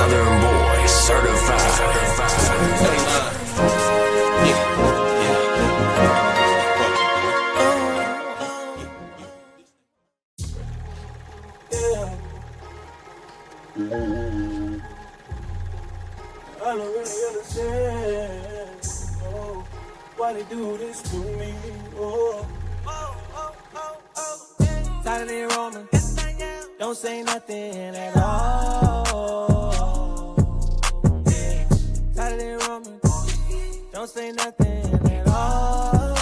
Southern boy, certified. I don't really understand, why they do this to me, Saturday Roman, don't say nothing at all. Saturday Roman, don't say nothing at all.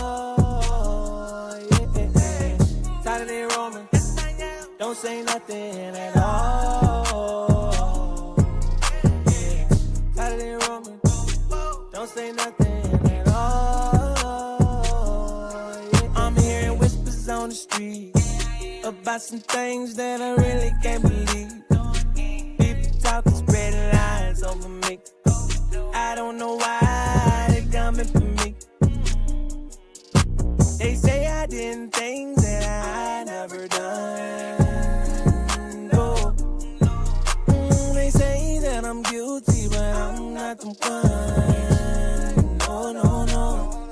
Saturday Roman, don't say nothing at all. Saturday Roman, don't say nothing at all. I'm hearing whispers on the street about some things that I really can't believe. People talking, spreading lies over me. I don't know why they coming for me. They say I did things that I never done. Oh. They say that I'm guilty, but I'm not the one. No, no, no.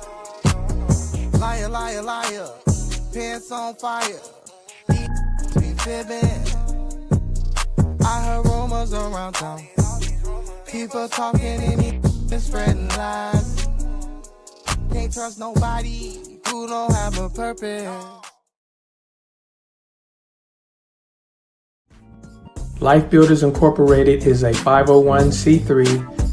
Liar, liar, liar. Pants on fire. Be fibbing. I heard rumors around town. People talking and spreading lies. Can't trust nobody who don't have a purpose. Life Builders Incorporated is a 501c3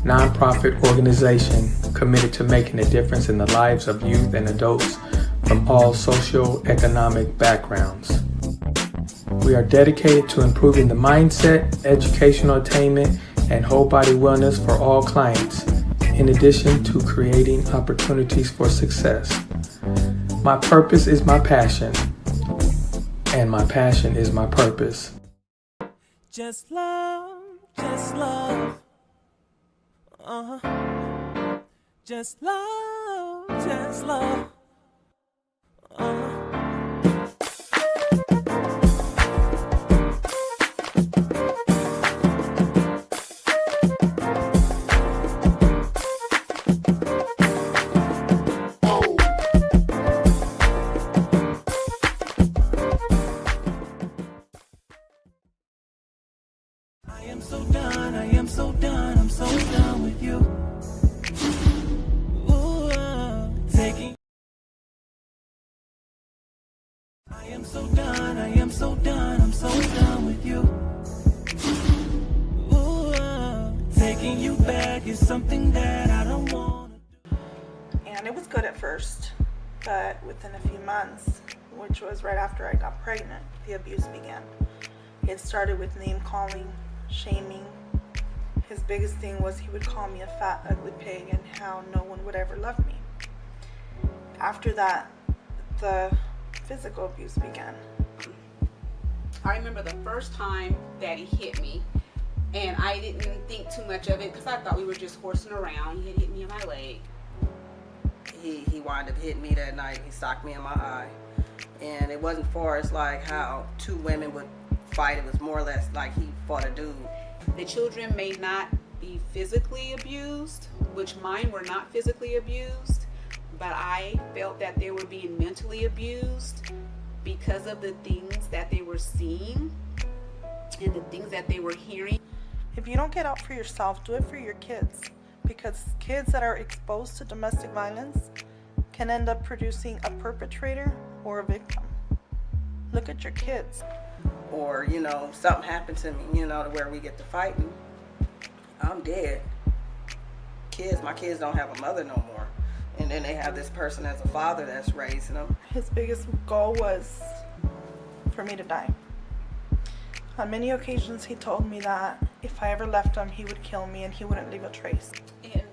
nonprofit organization committed to making a difference in the lives of youth and adults from all socioeconomic backgrounds. We are dedicated to improving the mindset, educational attainment, and whole body wellness for all clients, in addition to creating opportunities for success. My purpose is my passion, and my passion is my purpose. Just love, just love. Just love, just love. I am so done, I am so done, I'm so done with you. Ooh, taking. I am so done, I am so done, I'm so done with you. Ooh, taking you back is something that I don't want to do. And it was good at first, but within a few months, which was right after I got pregnant, the abuse began. It started with name calling, shaming. His biggest thing was he would call me a fat, ugly pig and how no one would ever love me. After that, the physical abuse began. I remember the first time that he hit me, and I didn't think too much of it because I thought we were just horsing around. He had hit me in my leg. He wound up hitting me that night. He socked me in my eye. And it wasn't far as like how two women would fight. It was more or less like he fought a dude. The children may not be physically abused, which mine were not physically abused, but I felt that they were being mentally abused because of the things that they were seeing and the things that they were hearing. If you don't get out for yourself, do it for your kids, because kids that are exposed to domestic violence can end up producing a perpetrator or a victim. Look at your kids. Or, you know, something happened to me, you know, to where we get to fighting. I'm dead. My kids don't have a mother no more. And then they have this person as a father that's raising them. His biggest goal was for me to die. On many occasions he told me that if I ever left him, he would kill me and he wouldn't leave a trace. And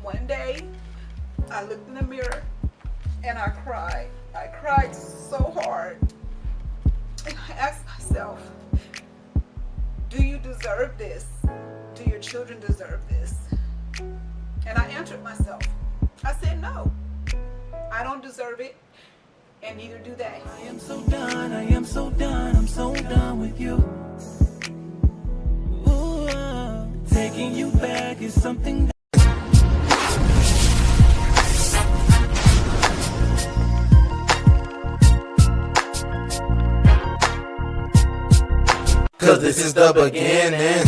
one day I looked in the mirror and I cried. I cried so hard. And I asked myself, do you deserve this? Do your children deserve this? And I answered myself. I said, no, I don't deserve it, and neither do they. I am so done, I am so done, I'm so done with you. Ooh, take something. Cause this is the beginning.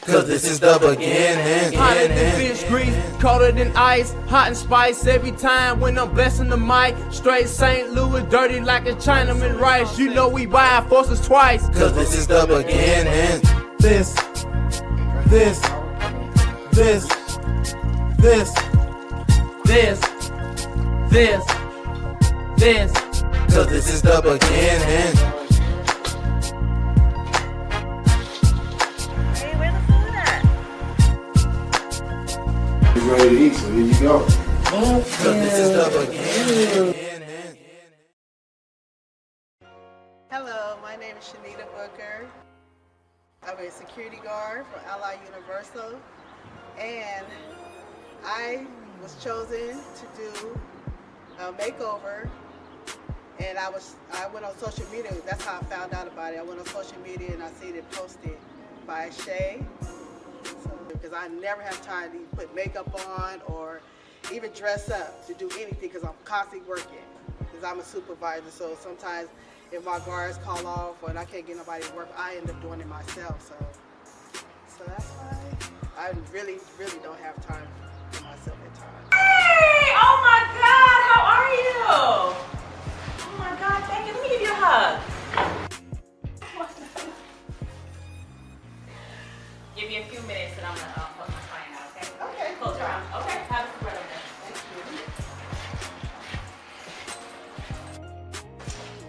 Cause this is the beginning. Hotter than fish grease, colder than ice, hot and spice every time when I'm blessing the mic. Straight St. Louis, dirty like a Chinaman rice. You know we buy forces twice. Cause this is the beginning. This. Cause this is the beginning. Hey, where the food at? He's ready to eat, so here you go. Cause this is the beginning. Hello, my name is Shanita Booker. I'm a security guard for Ally Universal, and I was chosen to do a makeover. And I went on social media. That's how I found out about it. I went on social media and I seen it posted by Shay. Because I never have time to put makeup on or even dress up to do anything because I'm constantly working. Because I'm a supervisor, so sometimes if my guards call off or I can't get nobody to work, I end up doing it myself. So that's why I really don't have time for myself at times. Hey! Oh my God! How are you? Oh my God! Thank you. Let me give you a hug. Give me a few minutes and I'm gonna close my client out. Okay? Okay. Close your eyes. Okay. Have a breath over there.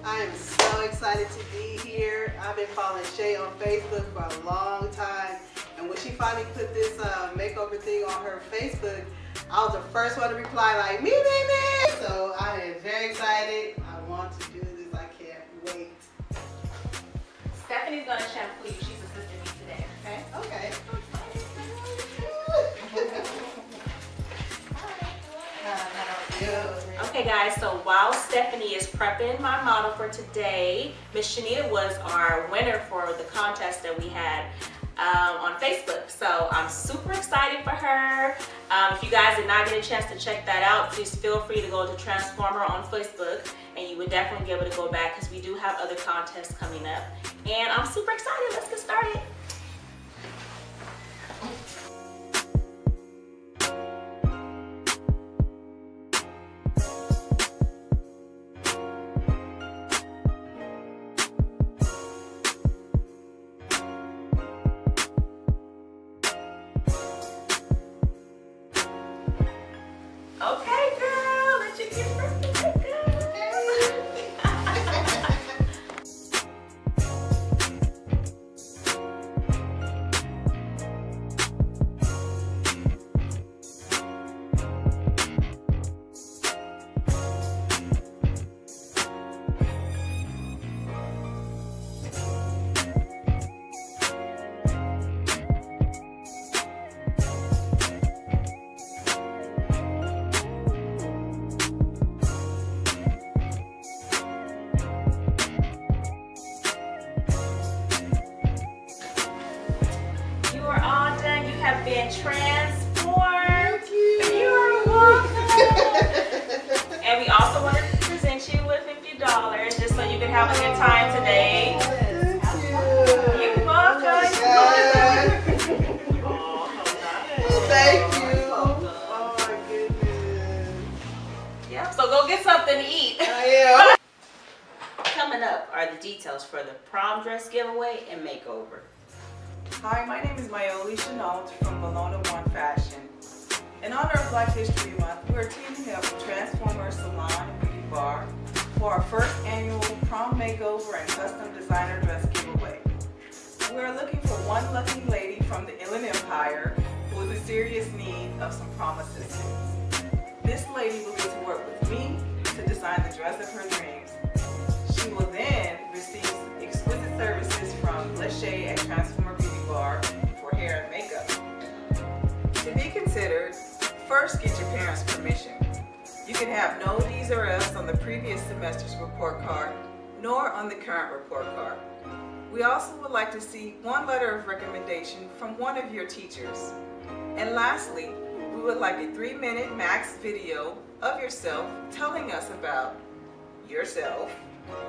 I am so excited to be here. I've been following Shay on Facebook for a long time, and when she finally put this makeover thing on her Facebook, I was the first one to reply like, me, baby! So I am very excited. I want to do this. I can't wait. Stephanie's gonna shampoo you. She's assisting me today. Okay? Okay. Okay guys, so while Stephanie is prepping my model for today, Miss Shanita was our winner for the contest that we had on Facebook. So I'm super excited for her. If you guys did not get a chance to check that out, please feel free to go to Transformer on Facebook and you would definitely be able to go back because we do have other contests coming up. And I'm super excited. Let's get started. Okay, girl, let you get first. You are all done. You have been transformed. You're welcome. And we also want to present you with $50 just so you can have a good time today. You're welcome. Thank you. Oh my goodness. Yeah, so go get something to eat. I am. Coming up are the details for the prom dress giveaway and makeover. Hi, my name is Mayoli Chenault from Bologna One Fashion. In honor of Black History Month, we're teaming up with Transformer Salon and Beauty Bar for our first annual prom makeover and custom designer dress giveaway. We're looking for one lucky lady from the Inland Empire who is in serious need of some prom assistance. This lady will get to work with me to design the dress of her dreams. She will then receive exquisite services from Lachey at Transformer Beauty Bar for hair and makeup. To be considered, first get your parents' permission. You can have no D's or F's on the previous semester's report card, nor on the current report card. We also would like to see one letter of recommendation from one of your teachers. And lastly, we would like a 3-minute max video of yourself telling us about yourself,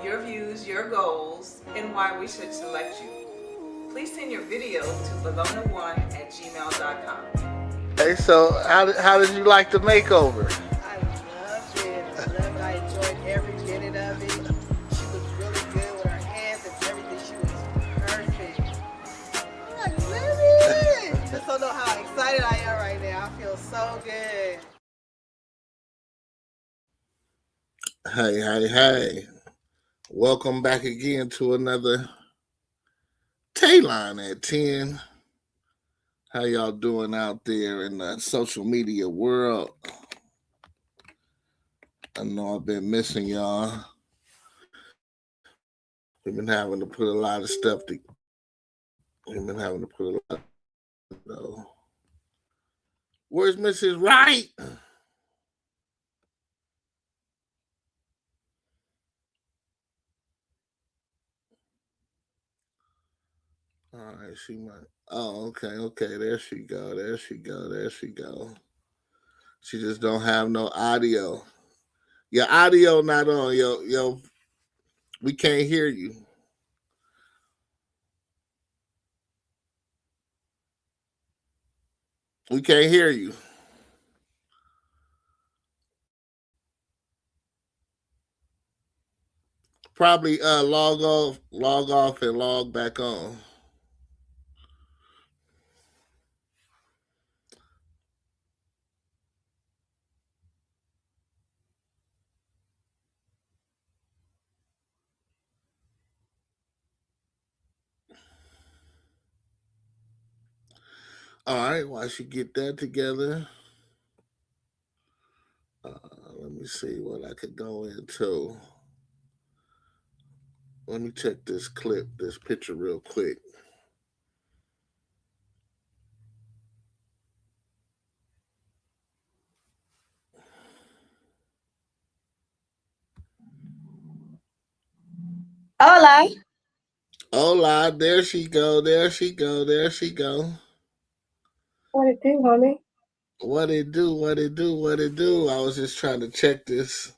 your views, your goals, and why we should select you. Please send your video to bologna1@gmail.com. Hey, so how did you like the makeover? I loved it. I enjoyed every minute of it. She was really good with her hands and everything. She was perfect. I love it. Just don't know how excited I am right now. I feel so good. Hey. Welcome back again to another Talon at 10. How y'all doing out there in the social media world? I know I've been missing y'all. We've been having to put a lot of stuff Where's Mrs. Wright? All right, she might. Oh, okay. There she go. She just don't have no audio. Your audio not on. Yo, we can't hear you. We can't hear you. Probably log off, and log back on. All right, while she get that together, let me see what I could go into. Let me check this picture real quick. Hola, there she go. What it do, homie? What it do? I was just trying to check this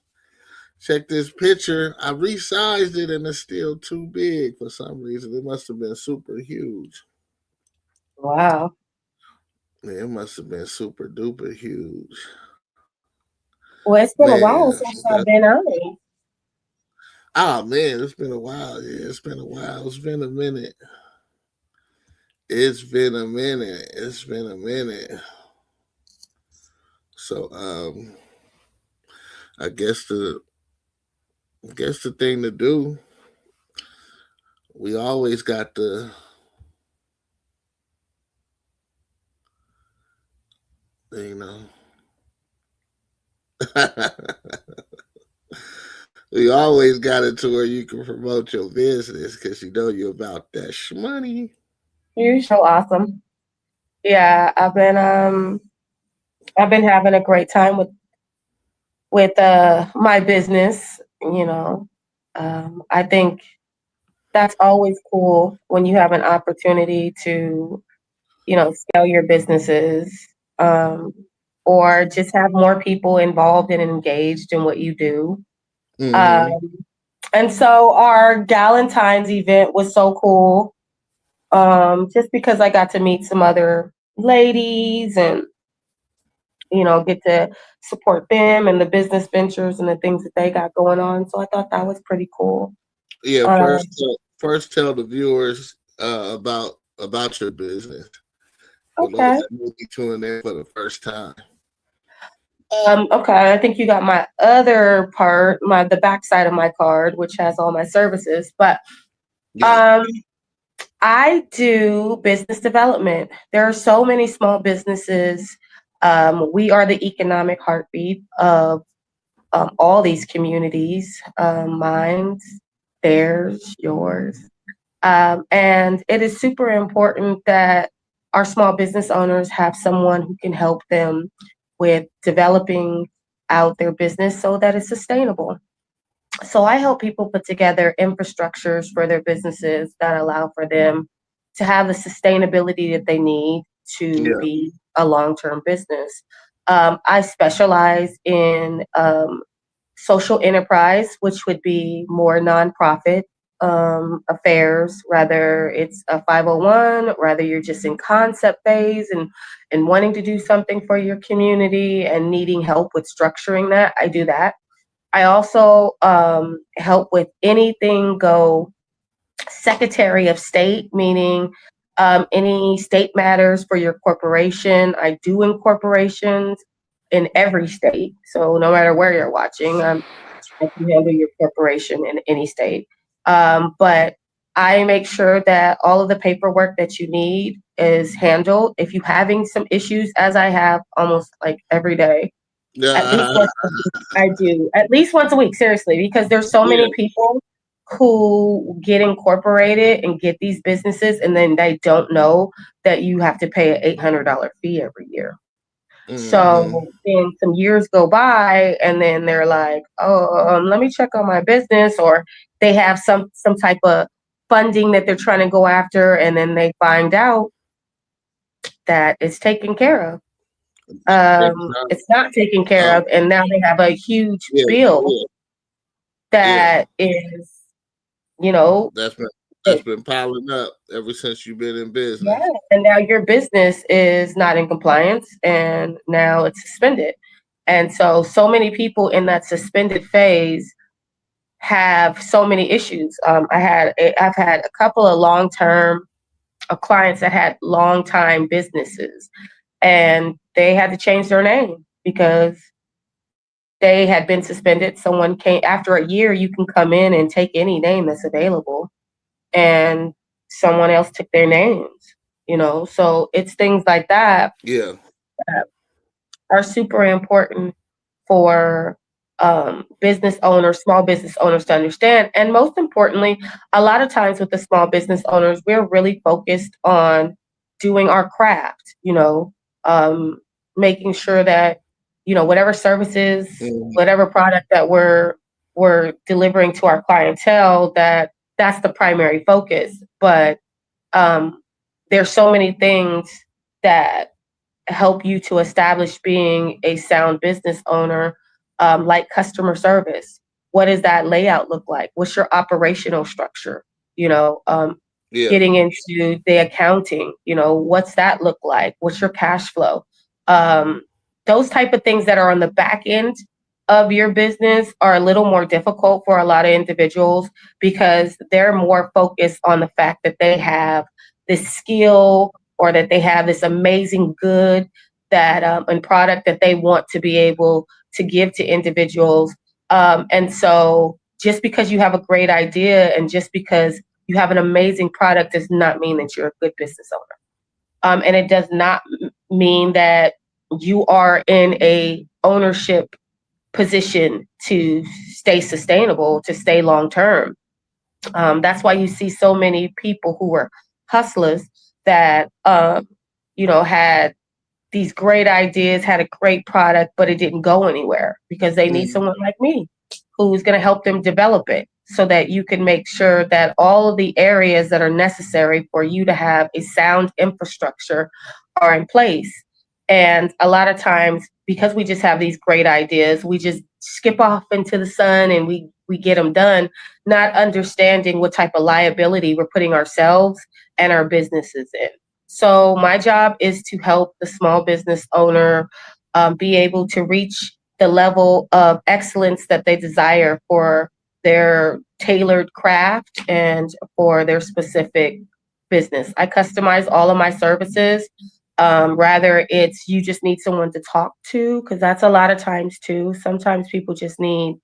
picture. I resized it and it's still too big for some reason. It must have been super huge. Wow. Yeah, it must have been super duper huge. Well, it's been a while since I've been on it. Oh man, it's been a while. Yeah, it's been a while. It's been a minute. So I guess the thing to do, we always got the we always got it to where you can promote your business because you know you're about that shmoney. You're so awesome. Yeah, I've been having a great time with my business. I think that's always cool when you have an opportunity to, scale your businesses, or just have more people involved and engaged in what you do. Mm-hmm. And so our Galentine's event was so cool, just because I got to meet some other ladies and, get to support them and the business ventures and the things that they got going on. So I thought that was pretty cool. Yeah, first tell the viewers about your business. Okay. Those that may be tuning in for the first time. Okay, I think you got my other part, the backside of my card, which has all my services. But I do business development. There are so many small businesses. We are the economic heartbeat of all these communities, mine, theirs, yours. And it is super important that our small business owners have someone who can help them with developing out their business so that it's sustainable. So I help people put together infrastructures for their businesses that allow for them to have the sustainability that they need to Yeah. be a long-term business. I specialize in social enterprise, which would be more nonprofit affairs, whether it's a 501, rather you're just in concept phase and wanting to do something for your community and needing help with structuring that. I do that. I also help with anything go Secretary of State, meaning any state matters for your corporation. I do incorporations in every state. So no matter where you're watching, I can handle your corporation in any state. But I make sure that all of the paperwork that you need is handled. If you're having some issues, as I have almost like every day, at least Yeah. once a week, I do at least once a week, seriously, because there's so Yeah. many people who get incorporated and get these businesses, and then they don't know that you have to pay an $800 fee every year. Hmm. So then some years go by, and then they're like, "Oh, let me check on my business," or they have some type of funding that they're trying to go after, and then they find out that it's taken care of. It's not taken care Oh, of, and now they have a huge yeah, bill yeah, yeah. that is, you know, That's been that's it, been piling up ever since you've been in yeah, business. and now your business is not in compliance, and now it's suspended. And so many people in that suspended phase have so many issues. I've had a couple of long term clients that had long time businesses, and they had to change their name because they had been suspended. Someone came after a year. You can come in and take any name that's available, and someone else took their names. So it's things like that Yeah, that are super important for business owners, small business owners to understand. And most importantly, a lot of times with the small business owners, we're really focused on doing our craft, making sure that, whatever services, mhm, whatever product that we're delivering to our clientele, that's the primary focus. But there's so many things that help you to establish being a sound business owner, like customer service. What does that layout look like? What's your operational structure? You know, um, yeah, Getting into the accounting, what's that look like? What's your cash flow? Um, those type of things that are on the back end of your business are a little more difficult for a lot of individuals because they're more focused on the fact that they have this skill or that they have this amazing good that and product that they want to be able to give to individuals. And so just because you have a great idea and just because you have an amazing product does not mean that you're a good business owner. And it does not mean that you are in a ownership position to stay sustainable, to stay long term. That's why you see so many people who were hustlers that had these great ideas, had a great product, but it didn't go anywhere because they need mhm, someone like me who's going to help them develop it so that you can make sure that all of the areas that are necessary for you to have a sound infrastructure are in place. And a lot of times, because we just have these great ideas, we just skip off into the sun and we get them done, not understanding what type of liability we're putting ourselves and our businesses in. So my job is to help the small business owner be able to reach the level of excellence that they desire for their tailored craft and for their specific business. I customize all of my services. Rather, it's you just need someone to talk to, because that's a lot of times too. Sometimes people just need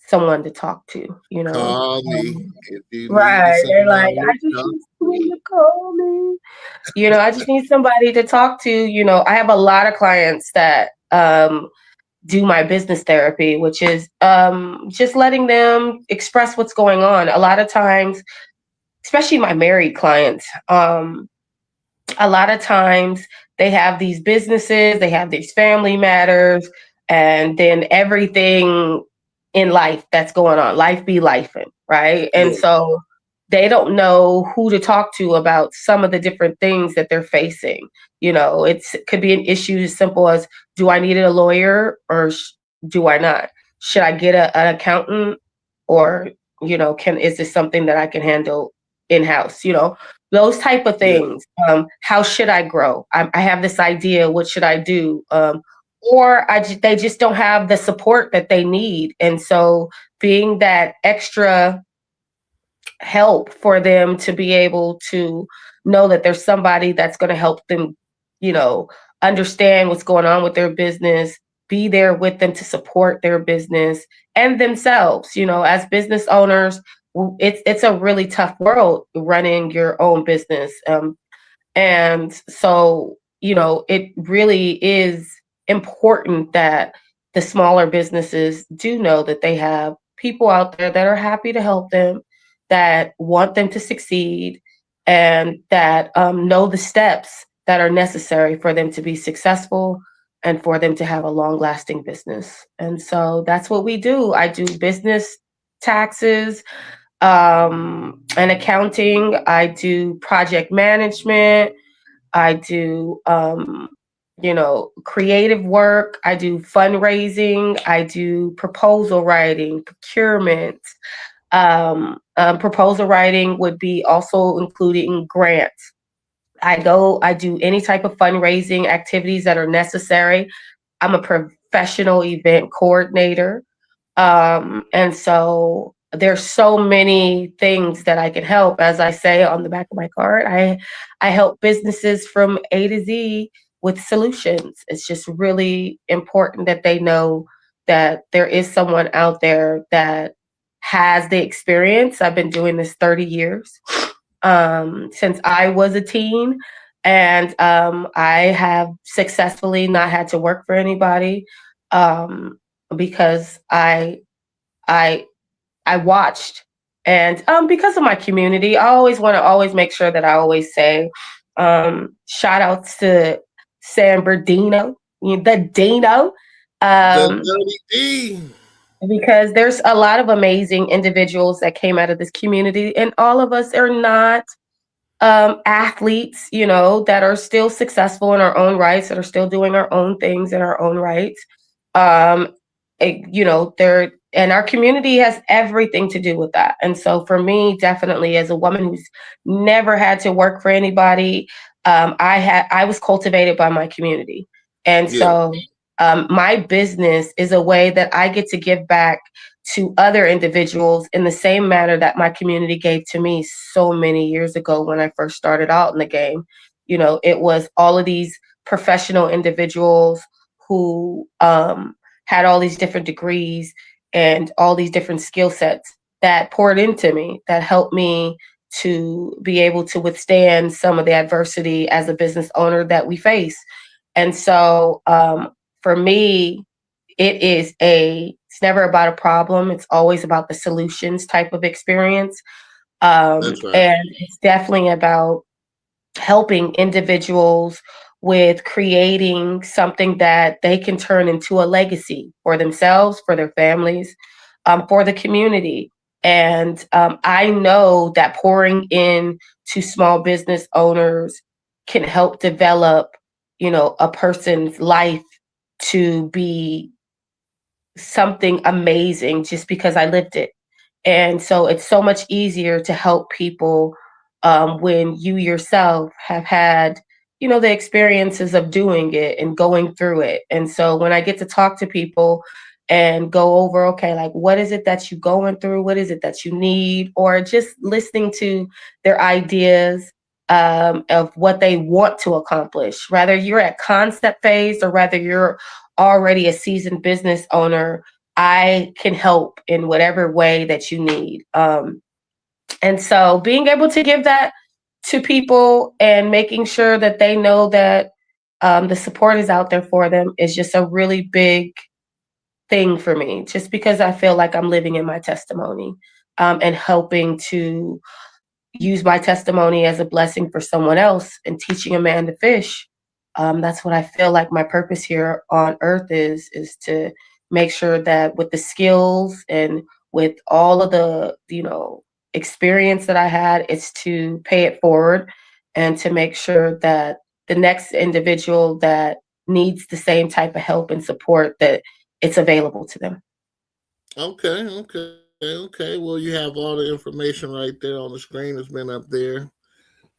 someone to talk to. call me if you need Right. They're like, somebody I to just talk need someone to. to call me. I just need somebody to talk to. I have a lot of clients that do my business therapy, which is just letting them express what's going on. A lot of times, especially my married clients, a lot of times they have these businesses, they have these family matters, and then everything in life that's going on. Life be lifing, right? And Yeah. so they don't know who to talk to about some of the different things that they're facing. It could be an issue as simple as, do I need a lawyer or do I not? Should I get an accountant, or is this something that I can handle in house? Those type of Yeah. things. How should I grow? I have this idea. What should I do? Or they just don't have the support that they need, and so being that extra help for them to be able to know that there's somebody that's going to help them, understand what's going on with their business, be there with them to support their business and themselves. As business owners, it's a really tough world running your own business. And so, it really is important that the smaller businesses do know that they have people out there that are happy to help them, that want them to succeed, and that know the steps that are necessary for them to be successful and for them to have a long lasting business. And so that's what we do. I do business taxes, and accounting. I do project management. I do, creative work. I do fundraising. I do proposal writing, procurement. Proposal writing would be also including grants. I do any type of fundraising activities that are necessary. I'm a professional event coordinator. And so there's so many things that I can help. As I say on the back of my card, I help businesses from A to Z with solutions. It's just really important that they know that there is someone out there that has the experience. I've been doing this 30 years, since I was a teen, and I have successfully not had to work for anybody, because I watched, and because of my community, I always want to always make sure that I always say, shout outs to San Bernardino, the Dino, The um, Dirty D. because there's a lot of amazing individuals that came out of this community, and all of us are not athletes, that are still successful in our own rights, that are still doing our own things in our own rights. Um, they're, and our community has everything to do with that. And so for me, definitely as a woman who's never had to work for anybody, I was cultivated by my community. And Yeah. so my business is a way that I get to give back to other individuals in the same manner that my community gave to me so many years ago when I first started out in the game. It was all of these professional individuals who had all these different degrees and all these different skill sets that poured into me, that helped me to be able to withstand some of the adversity as a business owner that we face. And so for me, it's never about a problem. It's always about the solutions type of experience. That's right. And it's definitely about helping individuals with creating something that they can turn into a legacy for themselves, for their families, for the community. And I know that pouring in to small business owners can help develop, a person's life to be something amazing just because I lived it. And so it's so much easier to help people when you yourself have had, the experiences of doing it and going through it. And so when I get to talk to people and go over, okay, like, what is it that you're going through? What is it that you need? Or just listening to their ideas of what they want to accomplish, whether you're at concept phase or whether you're already a seasoned business owner, I can help in whatever way that you need. And so being able to give that to people and making sure that they know that the support is out there for them is just a really big thing for me, just because I feel like I'm living in my testimony, and helping to use my testimony as a blessing for someone else and teaching a man to fish. That's what I feel like my purpose here on earth is to make sure that with the skills and with all of the, experience that I had, it's to pay it forward and to make sure that the next individual that needs the same type of help and support, that it's available to them. Okay, okay. Well, you have all the information right there on the screen. It's been up there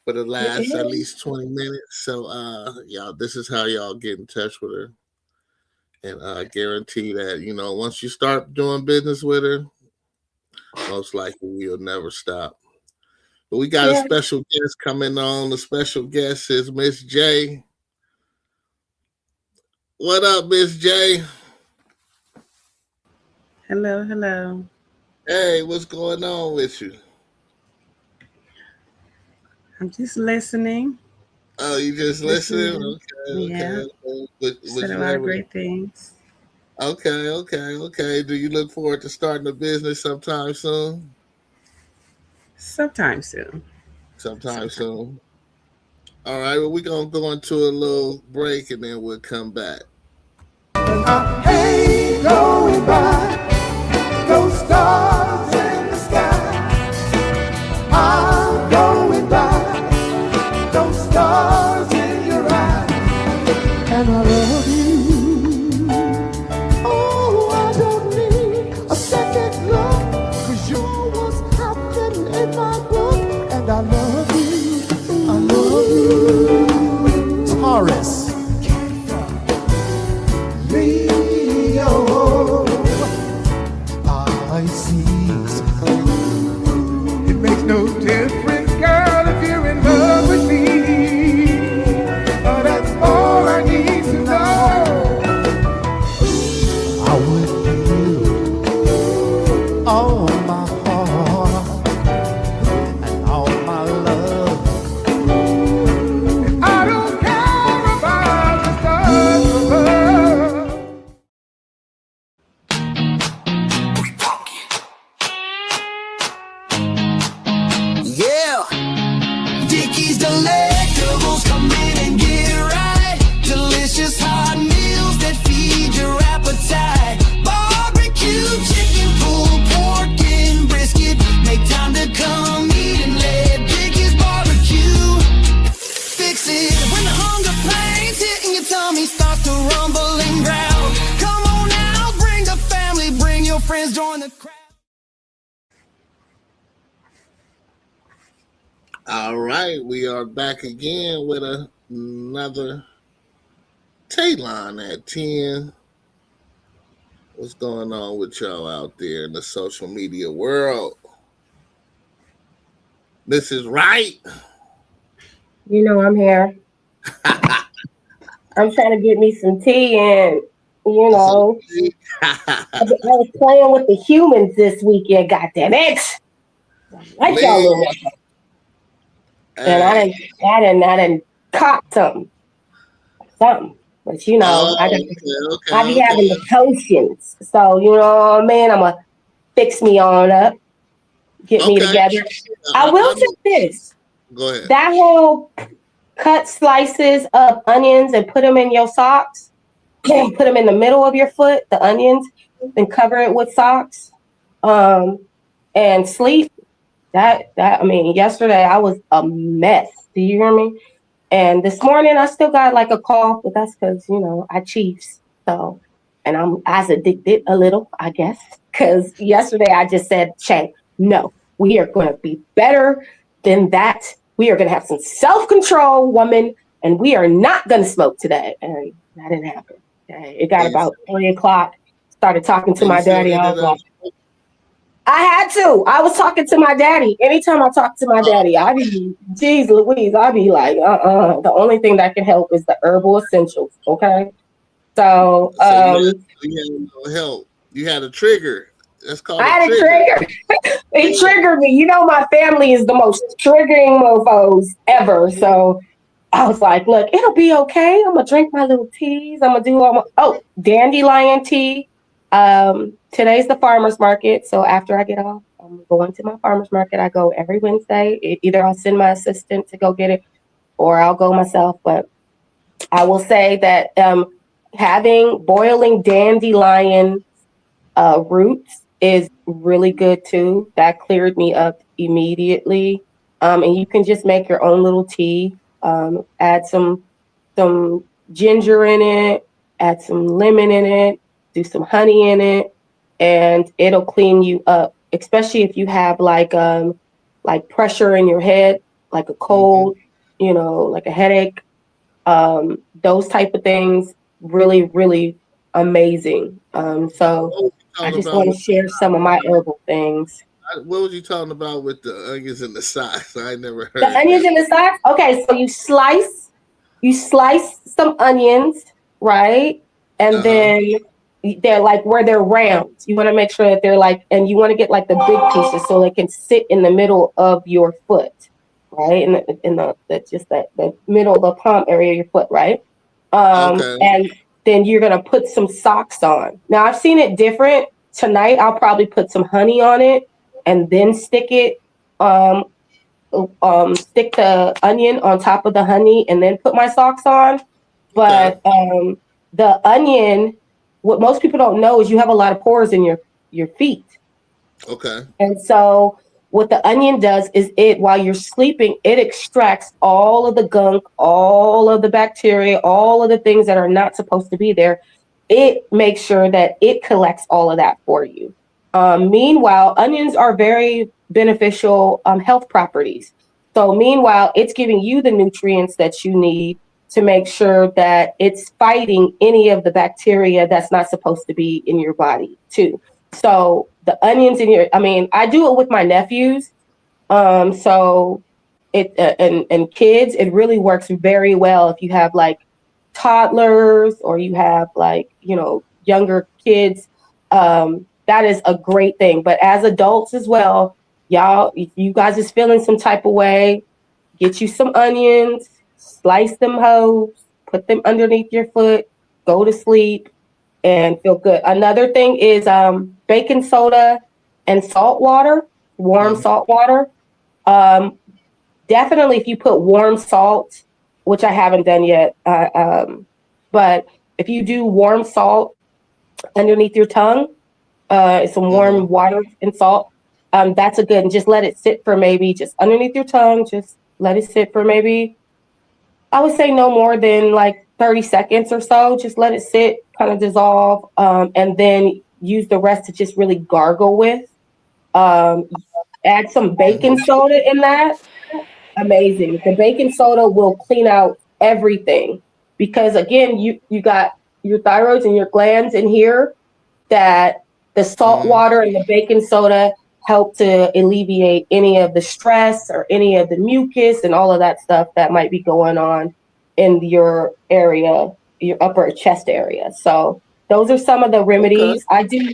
for the last at least 20 minutes. So y'all, this is how y'all get in touch with her. And I guarantee that, once you start doing business with her, most likely you'll never stop. But we got a special guest coming on. The special guest is Miss J. What up, Miss J? Hello. Hey, what's going on with you? I'm just listening. Oh, you just listening? Okay. Said a lot of great things. Okay. Do you look forward to starting a business sometime soon? Sometime soon. All right, well, we're going to go into a little break and then we'll come back. Hey, going by, those stars in the sky. I'm going by, those stars in your eyes. And I love you. Oh, I don't need a second look, 'cause you're what's happening in my book. And I love you, Taurus, Leo, Pisces. It makes no difference, girl, if you're in love with me. Oh, that's all I need to know. I would give all my heart and all my love. I don't care about the stars above. Yeah, Dickies Delectables, come in and get right. Delicious hot meals that feed your appetite. Barbecue, chicken, pulled pork, and brisket. Make time to come eat and let Dickies barbecue fix it. When the hunger pains hitting your tummy starts to rumble and growl, come on now, bring the family, bring your friends, join the crowd. All right, we are back again with another Talon at 10. What's going on with y'all out there in the social media world? This is right. I'm here. I'm trying to get me some tea and, I was playing with the humans this weekend, goddamn it. Like y'all little motherfuckers. And I didn't caught something. But I be having the potions. So, you know what I mean? I'm going to fix me on up, get me together. I will say this. Go ahead. That whole cut slices of onions and put them in your socks, put them in the middle of your foot, the onions, and cover it with socks, and sleep. Yesterday I was a mess. Do you hear me? And this morning I still got like a cough, but that's because, I Chiefs. So, and I'm as addicted a little, I guess, because yesterday I just said, Shay, no, we are going to be better than that. We are going to have some self-control, woman, and we are not going to smoke today. And that didn't happen. Okay? It got about 3 o'clock. Started talking to my daddy. I was like, I had to. I was talking to my daddy. Anytime I talk to my daddy, geez Louise, I be like, The only thing that can help is the herbal essentials. Okay. So you had no help. You had a trigger. That's called I had a trigger. He triggered me. My family is the most triggering mofos ever. So I was like, look, it'll be okay. I'm gonna drink my little teas. I'm gonna do dandelion tea. Today's the farmer's market. So after I get off, I'm going to my farmer's market. I go every Wednesday. Either I'll send my assistant to go get it or I'll go myself. But I will say that having boiling dandelion roots is really good too. That cleared me up immediately. And you can just make your own little tea. Add some ginger in it, add some lemon in it, do some honey in it, and it'll clean you up. Especially if you have like pressure in your head, like a cold, like a headache. Those type of things, really, really amazing. So I just want to share some of my herbal things. What was you talking about with the onions and the socks? I never heard The onions and the socks. Okay, so you slice some onions, right? And then they're like where they're round. You want to make sure that they're like, and you want to get like the big pieces so they can sit in the middle of your foot, right? In the middle of the palm area of your foot, right? And then you're gonna put some socks on. Now I've seen it different. Tonight I'll probably put some honey on it and then stick the onion on top of the honey and then put my socks on. But the onion, what most people don't know is you have a lot of pores in your feet. Okay. And so what the onion does is while you're sleeping, it extracts all of the gunk, all of the bacteria, all of the things that are not supposed to be there. It makes sure that it collects all of that for you. Meanwhile, onions are very beneficial health properties. So meanwhile, it's giving you the nutrients that you need to make sure that it's fighting any of the bacteria that's not supposed to be in your body too. So the onions I do it with my nephews. So and kids, it really works very well if you have like toddlers or you have like, younger kids. That is a great thing. But as adults as well, y'all, if you guys is feeling some type of way, get you some onions, slice them hoes, put them underneath your foot, go to sleep, and feel good. Another thing is baking soda and salt water, warm salt water. Definitely if you put warm salt, which I haven't done yet, but if you do warm salt underneath your tongue, some warm water and salt, that's a good, and just let it sit for maybe just underneath your tongue, just let it sit for maybe, I would say no more than like 30 seconds or so. Just let it sit, kind of dissolve, and then use the rest to just really gargle with. Add some baking soda in that. Amazing. The baking soda will clean out everything because again, you got your thyroids and your glands in here that the salt water and the baking soda help to alleviate any of the stress or any of the mucus and all of that stuff that might be going on in your area, your upper chest area. So those are some of the remedies. Okay.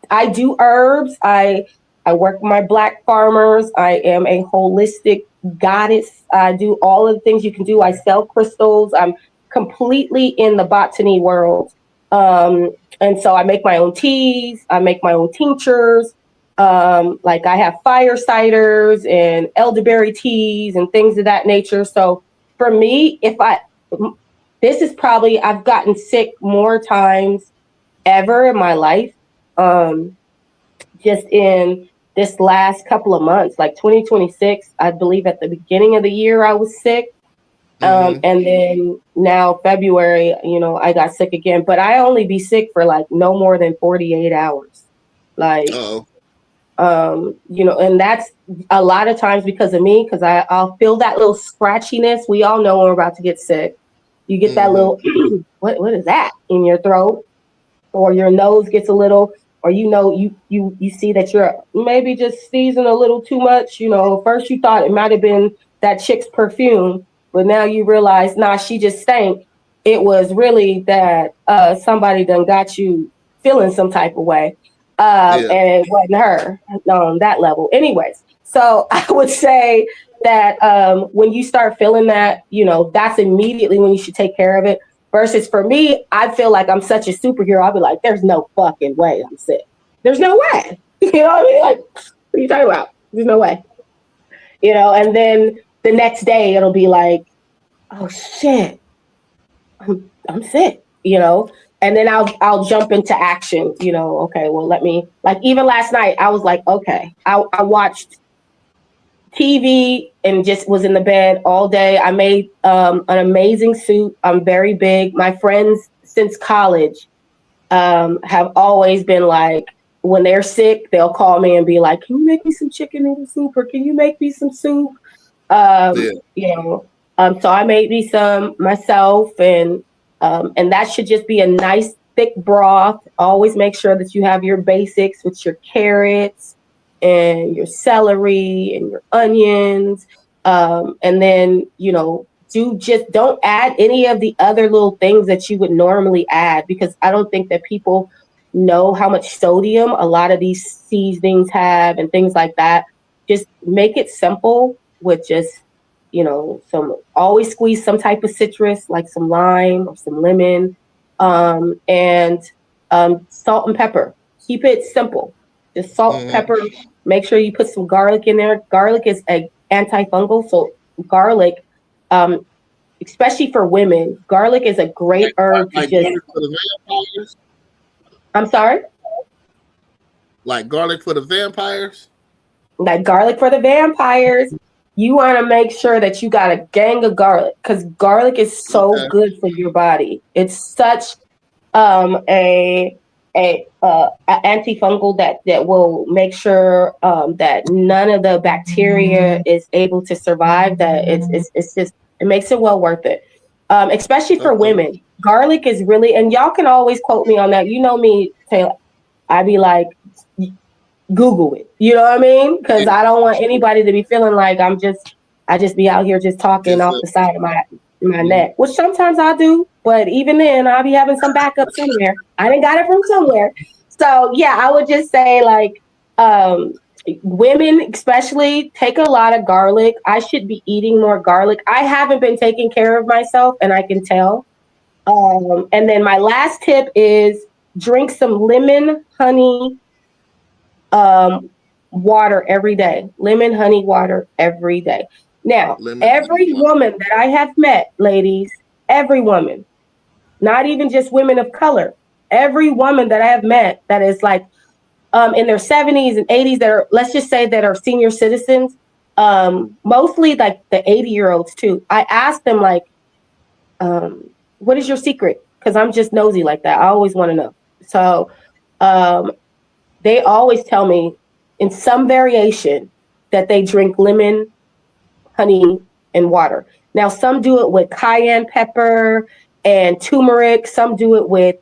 I do herbs. I work with my Black farmers. I am a holistic goddess. I do all of the things you can do. I sell crystals. I'm completely in the botany world. And so I make my own teas. I make my own tinctures. Like I have fire ciders and elderberry teas and things of that nature. So for me, I've gotten sick more times ever in my life. Just in this last couple of months, like 2026, I believe at the beginning of the year I was sick. And then now February, I got sick again, but I only be sick for like no more than 48 hours. Like, and that's a lot of times because of me, because I'll feel that little scratchiness. We all know when we're about to get sick. You get that little, what is that in your throat, or your nose gets a little, or you see that you're maybe just sneezing a little too much. First you thought it might have been that chick's perfume, but now you realize, nah, she just stank. It was really that somebody done got you feeling some type of way. And it wasn't her on that level. Anyways, so I would say that when you start feeling that, that's immediately when you should take care of it. Versus for me, I feel like I'm such a superhero. I'll be like, there's no fucking way I'm sick. There's no way. You know what I mean? Like, what are you talking about? There's no way. And then the next day it'll be like, oh shit, I'm sick, and then I'll jump into action, okay, well, let me, like, even last night, I was like, okay, I watched TV and just was in the bed all day. I made an amazing soup. I'm very big. My friends since college have always been like, when they're sick, they'll call me and be like, can you make me some chicken noodle soup, or can you make me some soup? So I made me some myself, and that should just be a nice thick broth. Always make sure that you have your basics with your carrots and your celery and your onions, and then don't add any of the other little things that you would normally add, because I don't think that people know how much sodium a lot of these seasonings have and things like that. Just make it simple with just always squeeze some type of citrus, like some lime or some lemon, and salt and pepper. Keep it simple. Just salt, pepper. Make sure you put some garlic in there. Garlic is an antifungal, so garlic, especially for women, garlic is a great herb to just. Garlic for the vampires? I'm sorry? Like garlic for the vampires? Like garlic for the vampires. You want to make sure that you got a gang of garlic, because garlic is so good for your body. It's such a antifungal that will make sure that none of the bacteria is able to survive. That it's just, it makes it well worth it, especially for women. Garlic is really, and y'all can always quote me on that. You know me, Taylor. I be like, Google it. You know what I mean? Because I don't want anybody to be feeling like I just be out here just talking off the side of my neck, which sometimes I do. But even then, I'll be having some backup somewhere. I done got it from somewhere. So yeah, I would just say, like, women especially, take a lot of garlic. I should be eating more garlic. I haven't been taking care of myself, and I can tell. And then my last tip is drink some lemon honey water every day. Lemon honey water every day. Now, every woman that I have met, ladies, every woman, not even just women of color, every woman that I have met that is like in their 70s and 80s, that are, let's just say, that are senior citizens, mostly like the 80-year-olds too. I ask them, like, what is your secret? Because I'm just nosy like that. I always want to know. So they always tell me in some variation that they drink lemon, honey, and water. Now, some do it with cayenne pepper and turmeric. Some do it with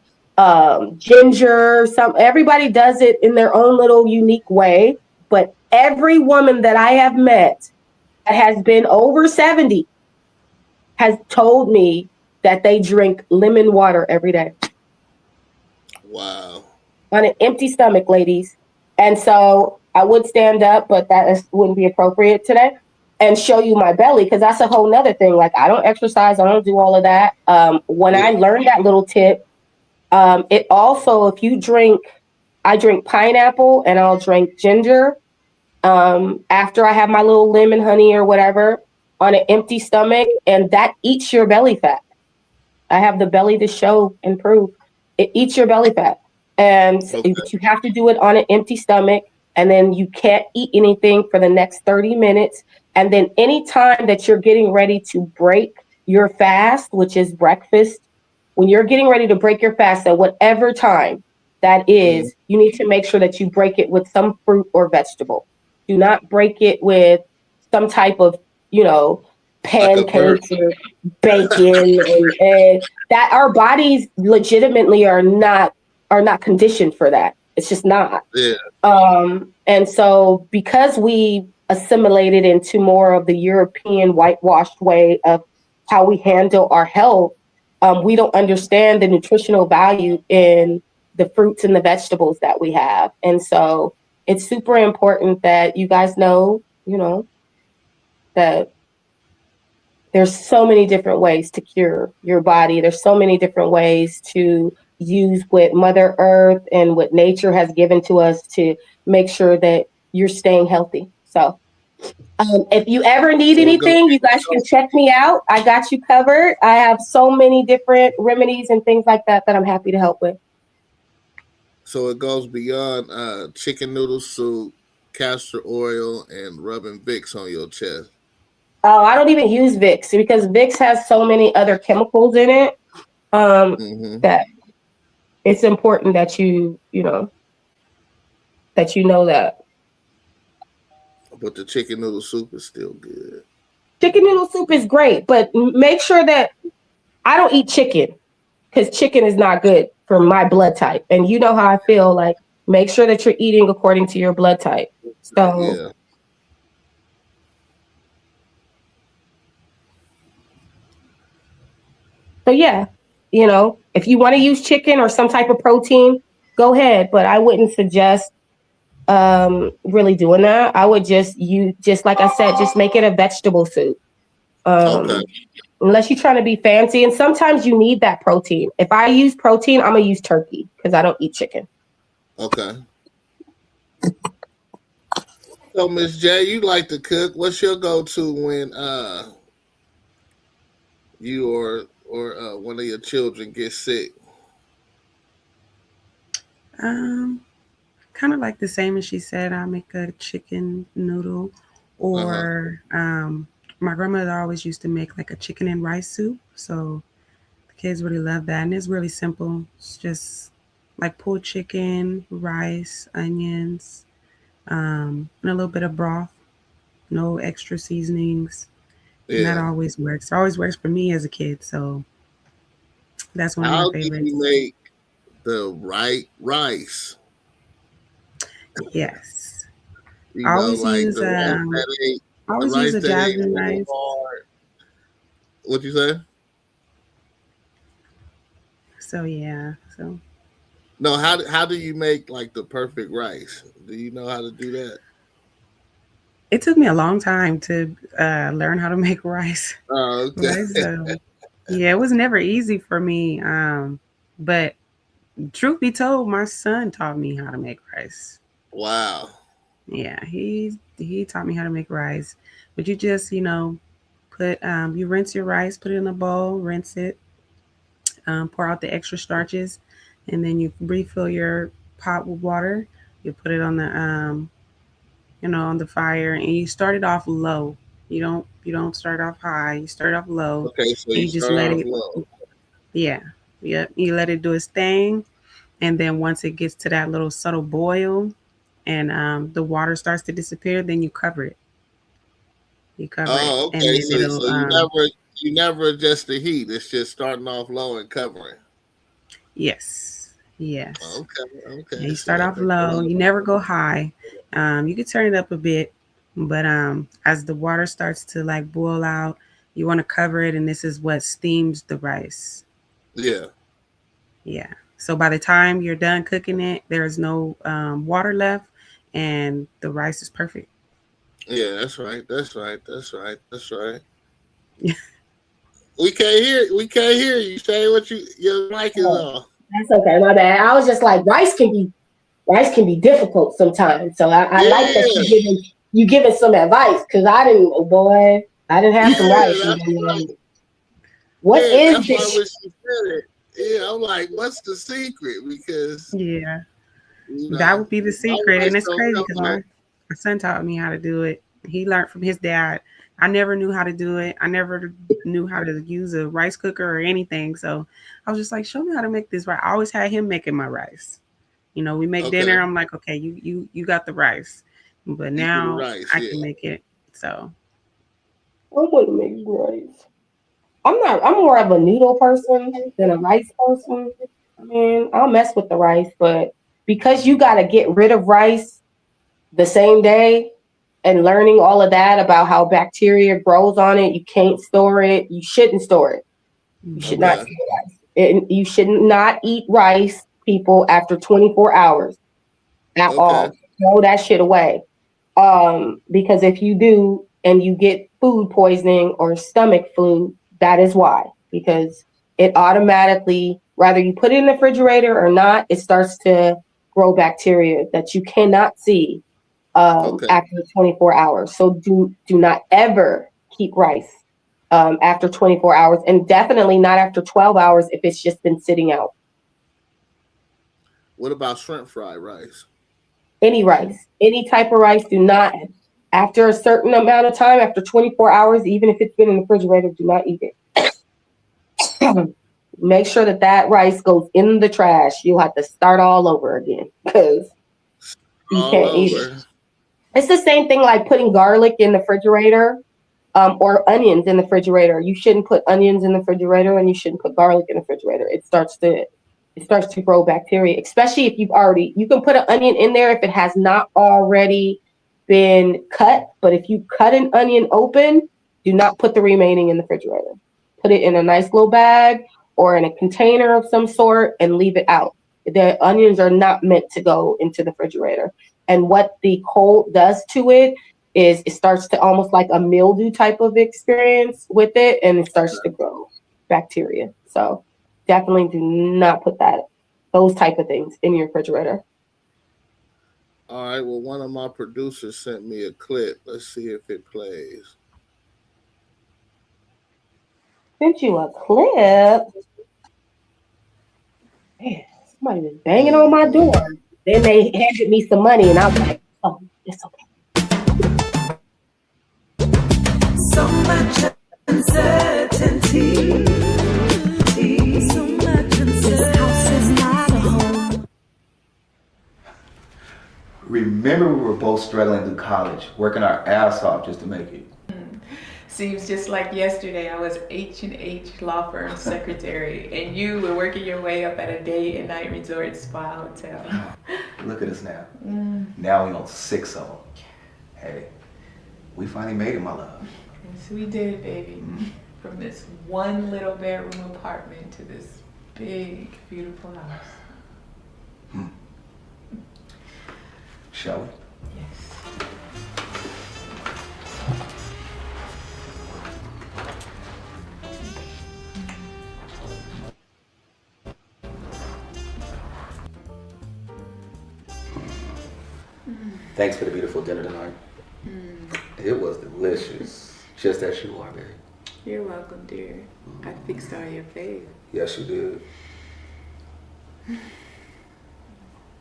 ginger. Everybody does it in their own little unique way. But every woman that I have met that has been over 70 has told me that they drink lemon water every day. Wow. On an empty stomach, ladies. And so I would stand up, but wouldn't be appropriate today, and show you my belly, because that's a whole nother thing. Like, I don't exercise. I don't do all of that. When I learned that little tip, it also, if you drink, I drink pineapple and I'll drink ginger after I have my little lemon honey or whatever on an empty stomach, and that eats your belly fat. I have the belly to show and prove. It eats your belly fat. And you have to do it on an empty stomach, and then you can't eat anything for the next 30 minutes. And then any time that you're getting ready to break your fast, which is breakfast, when you're getting ready to break your fast at whatever time that is, you need to make sure that you break it with some fruit or vegetable. Do not break it with some type of, pancakes or bacon, and that our bodies legitimately are not conditioned for that. It's just not. Yeah. And so because we assimilated into more of the European whitewashed way of how we handle our health, we don't understand the nutritional value in the fruits and the vegetables that we have. And so it's super important that you guys know, that there's so many different ways to cure your body. There's so many different ways to use what Mother Earth and what nature has given to us to make sure that you're staying healthy. So If you ever need anything, you guys can check me out. I got you covered. I have so many different remedies and things like that I'm happy to help with. So it goes beyond chicken noodle soup, castor oil, and rubbing Vicks on your chest. Oh, I don't even use Vicks because Vicks has so many other chemicals in it that it's important that you know that. But the chicken noodle soup is still good. Chicken noodle soup is great, but make sure that I don't eat chicken because chicken is not good for my blood type. And you know how I feel, like, make sure that you're eating according to your blood type. So, yeah. So yeah, if you want to use chicken or some type of protein, go ahead. But I wouldn't suggest really doing that. I would just like I said, just make it a vegetable soup. Unless you're trying to be fancy. And sometimes you need that protein. If I use protein, I'm going to use turkey because I don't eat chicken. Okay. So, Miss J, you like to cook. What's your go-to when you or one of your children get sick? Kind of like the same as she said. I make a chicken noodle, or my grandmother always used to make like a chicken and rice soup. So the kids really love that, and it's really simple. It's just like pulled chicken, rice, onions, and a little bit of broth. No extra seasonings. Yeah. And that always works. It always works for me as a kid. So that's one of my favorites. How do you make the right rice? Yes. I always use a jasmine rice. What you say? So yeah. So no, how do you make like the perfect rice? Do you know how to do that? It took me a long time to learn how to make rice. Oh, okay. Yeah, it was never easy for me. But truth be told, my son taught me how to make rice. Wow. Yeah, he taught me how to make rice. But you just, put you rinse your rice, put it in a bowl, rinse it, pour out the extra starches, and then you refill your pot with water. You put it on the on the fire, and you start it off low. You don't start off high. You start off low. Okay, so you just let it low. Yeah. Yep. You let it do its thing, and then once it gets to that little subtle boil, and the water starts to disappear, then you cover it. You cover it. Oh, okay. And then so you never adjust the heat. It's just starting off low and covering. Yes. Yes. Okay. And you start off low. You never go high. You can turn it up a bit, but as the water starts to like boil out, you want to cover it, and this is what steams the rice. Yeah. Yeah. So by the time you're done cooking it, there is no water left, and the rice is perfect. Yeah, that's right. We can't hear you. Say what your mic is off. That's okay, my bad. I was just like, rice can be difficult sometimes. So I like that you giving some advice, because I didn't have some rice. What is this? When she said it. Yeah, I'm like, what's the secret? Because that would be the secret, and it's crazy because my son taught me how to do it. He learned from his dad. I never knew how to do it. I never knew how to use a rice cooker or anything. So I was just like, show me how to make this rice. I always had him making my rice. We make dinner. I'm like, okay, you got the rice, but now I can make it. So I want to make rice. I'm more of a noodle person than a rice person. I mean, I'll mess with the rice, but because you got to get rid of rice the same day, and learning all of that about how bacteria grows on it, you can't store it. You shouldn't store it. You should not store rice. You should not eat rice, people, after 24 hours at all. Throw that shit away. Because if you do and you get food poisoning or stomach flu, that is why. Because it automatically, whether you put it in the refrigerator or not, it starts to grow bacteria that you cannot see after 24 hours. So do not ever keep rice after 24 hours, and definitely not after 12 hours if it's just been sitting out. What about shrimp fried rice? Any rice, any type of rice, do not, after a certain amount of time, after 24 hours, even if it's been in the refrigerator, do not eat it. Make sure that rice goes in the trash. You'll have to start all over again because you can't eat it. It's the same thing like putting garlic in the refrigerator or onions in the refrigerator. You shouldn't put onions in the refrigerator and you shouldn't put garlic in the refrigerator. It starts to grow bacteria, especially if you can put an onion in there if it has not already been cut. But if you cut an onion open, do not put the remaining in the refrigerator. Put it in a nice little bag or in a container of some sort and leave it out. The onions are not meant to go into the refrigerator. And what the cold does to it is it starts to almost like a mildew type of experience with it, and it starts to grow bacteria. So definitely do not put those type of things in your refrigerator. All right. Well, one of my producers sent me a clip. Let's see if it plays. Sent you a clip? Man, somebody was banging on my door. Then they handed me some money, and I was like, oh, it's okay. So much uncertainty. So much uncertainty. This house is not a home. Remember, we were both struggling through college, working our ass off just to make it. Seems just like yesterday I was H&H law firm secretary and you were working your way up at a day and night resort spa hotel. Look at us now. Now we own 6 of them. Hey, we finally made it, my love. Yes, we did, baby. From this one little bedroom apartment to this big, beautiful house. Shall we? Yes. Thanks for the beautiful dinner tonight. It was delicious, just as you are, babe. You're welcome, dear. I fixed all your fave. Yes, you did.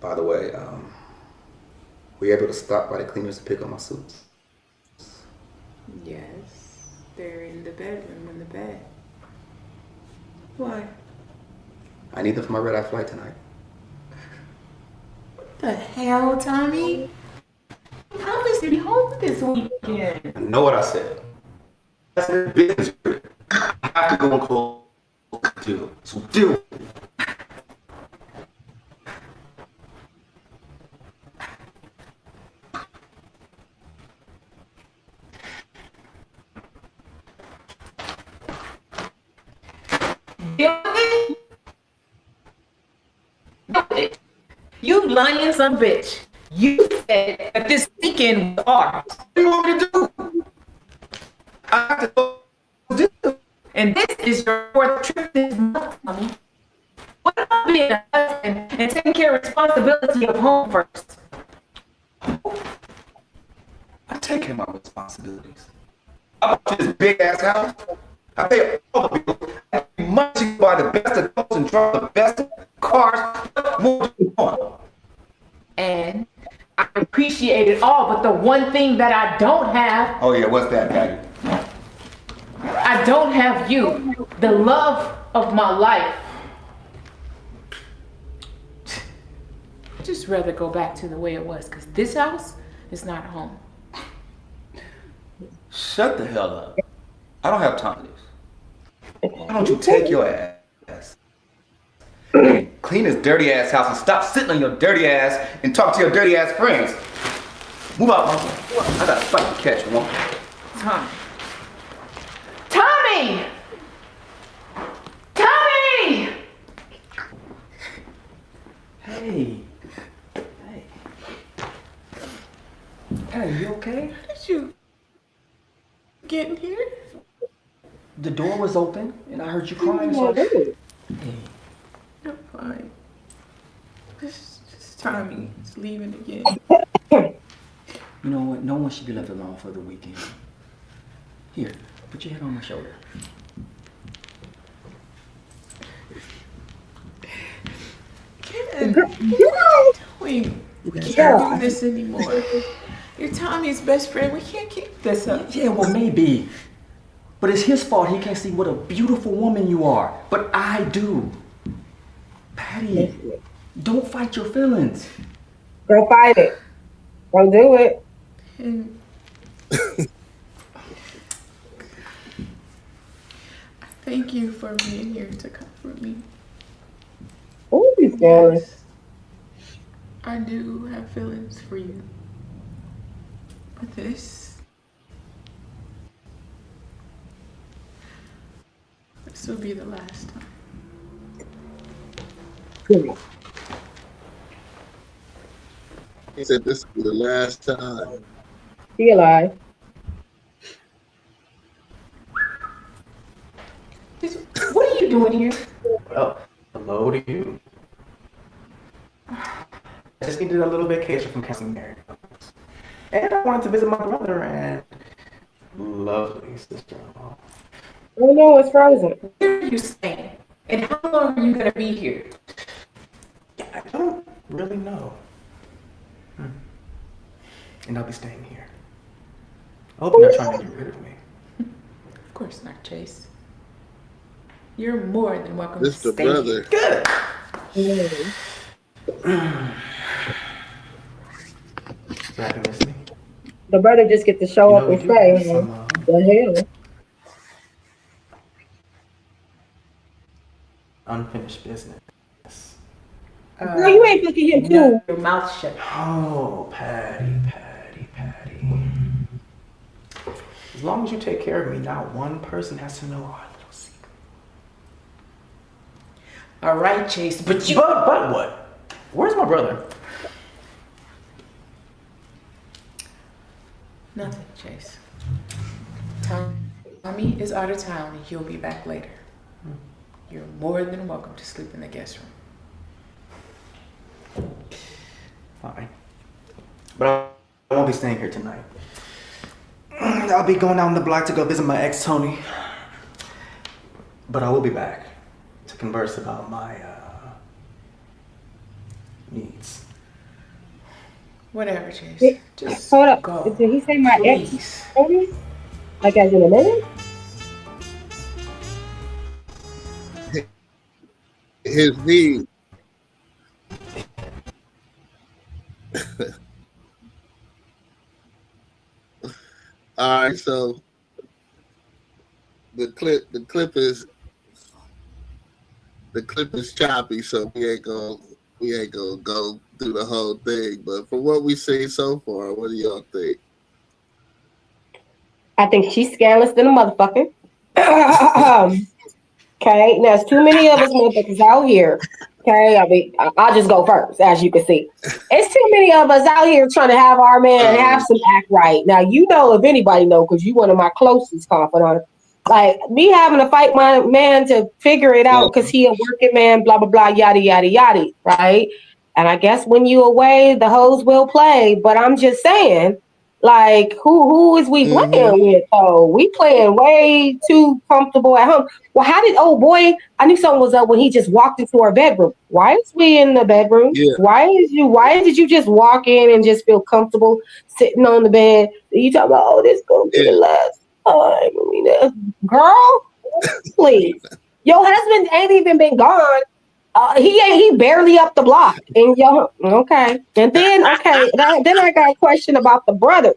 By the way, were you able to stop by the cleaners to pick up my suits? Yes, they're in the bedroom in the bed. Why? I need them for my red-eye flight tonight. What the hell, Tommy? I was at home this weekend. I know what I said. That's the business. I have to go and close the deal. So do it. You lying son of a bitch. You said that this weekend was ours. What do you want me to do? I have to go do it. And this is your 4th trip this month, Tommy. What about being a husband and taking care of responsibility of home first? I take care of my responsibilities. I bought this big ass house. I pay all the bills. I must buy the best of clothes and drive the best cars. More on. And I appreciate it all, but the one thing that I don't have. Oh yeah, what's that, Patty? I don't have you, the love of my life. I'd just rather go back to the way it was, because this house is not a home. Shut the hell up. I don't have time for this. Why don't you take your ass and clean this dirty ass house and stop sitting on your dirty ass and talk to your dirty ass friends? Move out, Mom. I got a fight to catch, Mom. Tommy. Tommy! Tommy! Hey. Hey, you okay? How did you get in here? The door was open and I heard you crying. So I'm fine. This Tommy is leaving again. You know what? No one should be left alone for the weekend. Here, put your head on my shoulder. What are you doing? We can't do this anymore. You're Tommy's best friend. We can't keep this up. Yeah, well, maybe. But it's his fault he can't see what a beautiful woman you are. But I do. Patty, don't fight your feelings. Don't fight it. Don't do it. And thank you for being here to comfort me. Oh, he's going. I do have feelings for you. But this will be the last time. He said this will be the last time. Be alive. What are you doing here? Well, hello to you. I just needed a little vacation from counseling married couples. And I wanted to visit my brother and lovely sister-in-law. Oh no, it's frozen. What are you saying? And how long are you going to be here? Yeah, I don't really know. And I'll be staying here. I hope you're not trying to get rid of me. Of course not, Chase. You're more than welcome This to the stay brother. here. Good. Glad to miss me. The brother just get to show up and say, the hell. Unfinished business. Girl, you ain't fucking him too. Your mouth shut. Oh, Patty. As long as you take care of me, not one person has to know our little secret. All right, Chase, but you... But what? Where's my brother? Nothing, Chase. Tommy is out of town and he'll be back later. You're more than welcome to sleep in the guest room. Fine. But I won't be staying here tonight. I'll be going down the block to go visit my ex, Tony. But I will be back to converse about my needs. Whatever, Chase. Just Hold up. go. Did he say my Please. ex? Tony? Like as in a man? His need. All right, so the clip is choppy, so we ain't gonna go through the whole thing. But from what we've seen so far, what do y'all think? I think she's scandalous than a motherfucker. Okay, now there's too many of us motherfuckers out here. Okay, I mean, I'll just go first, as you can see. It's too many of us out here trying to have our man have some act right. Now, you know, if anybody know, because you one of my closest confidants, like me having to fight my man to figure it out because he a working man, blah, blah, blah, yada, yada, yada, right? And I guess when you away, the hoes will play. But I'm just saying, like, who is we playing with? Oh, we playing way too comfortable at home. Well, I knew something was up when he just walked into our bedroom. Why is we in the bedroom? Yeah. Why did you just walk in and just feel comfortable sitting on the bed? You talk about, oh, this gonna be the last time. I mean, girl, please. Your husband ain't even been gone. He barely up the block. And okay. And then then I got a question about the brother.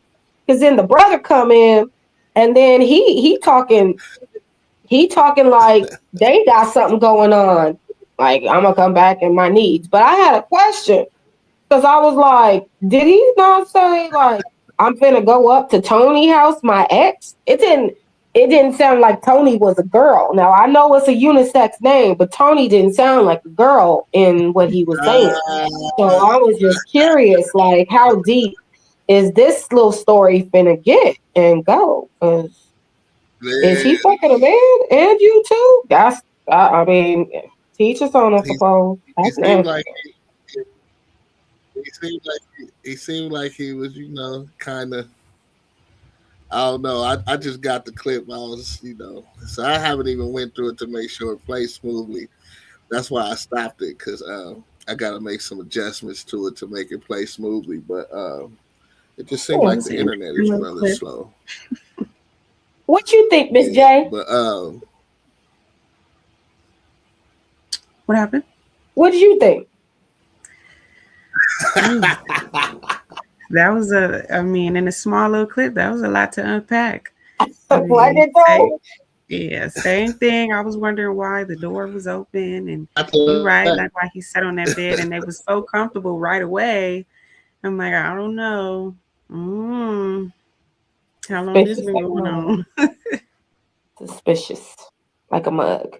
Because then the brother come in and then he talking like they got something going on. Like, I'm gonna come back in my needs. But I had a question. Because I was like, did he not say like I'm finna go up to Tony house, my ex? It didn't sound like Tony was a girl. Now, I know it's a unisex name, but Tony didn't sound like a girl in what he was saying. So I was just curious, like, how deep is this little story finna get and go? Because is he fucking a man and you too? I mean, teach us on, I suppose. It seemed like he seemed like he was, kind of. I don't know. I just got the clip. I was, so I haven't even went through it to make sure it plays smoothly. That's why I stopped it because I got to make some adjustments to it to make it play smoothly. But it just seemed like the internet is rather slow. What you think, Miss J? But what happened? What did you think? That was in a small little clip, that was a lot to unpack. Yeah, same thing. I was wondering why the door was open, and you're right, like why he sat on that bed and they was so comfortable right away. I'm like, I don't know. How long this been going on? Suspicious, like a mug.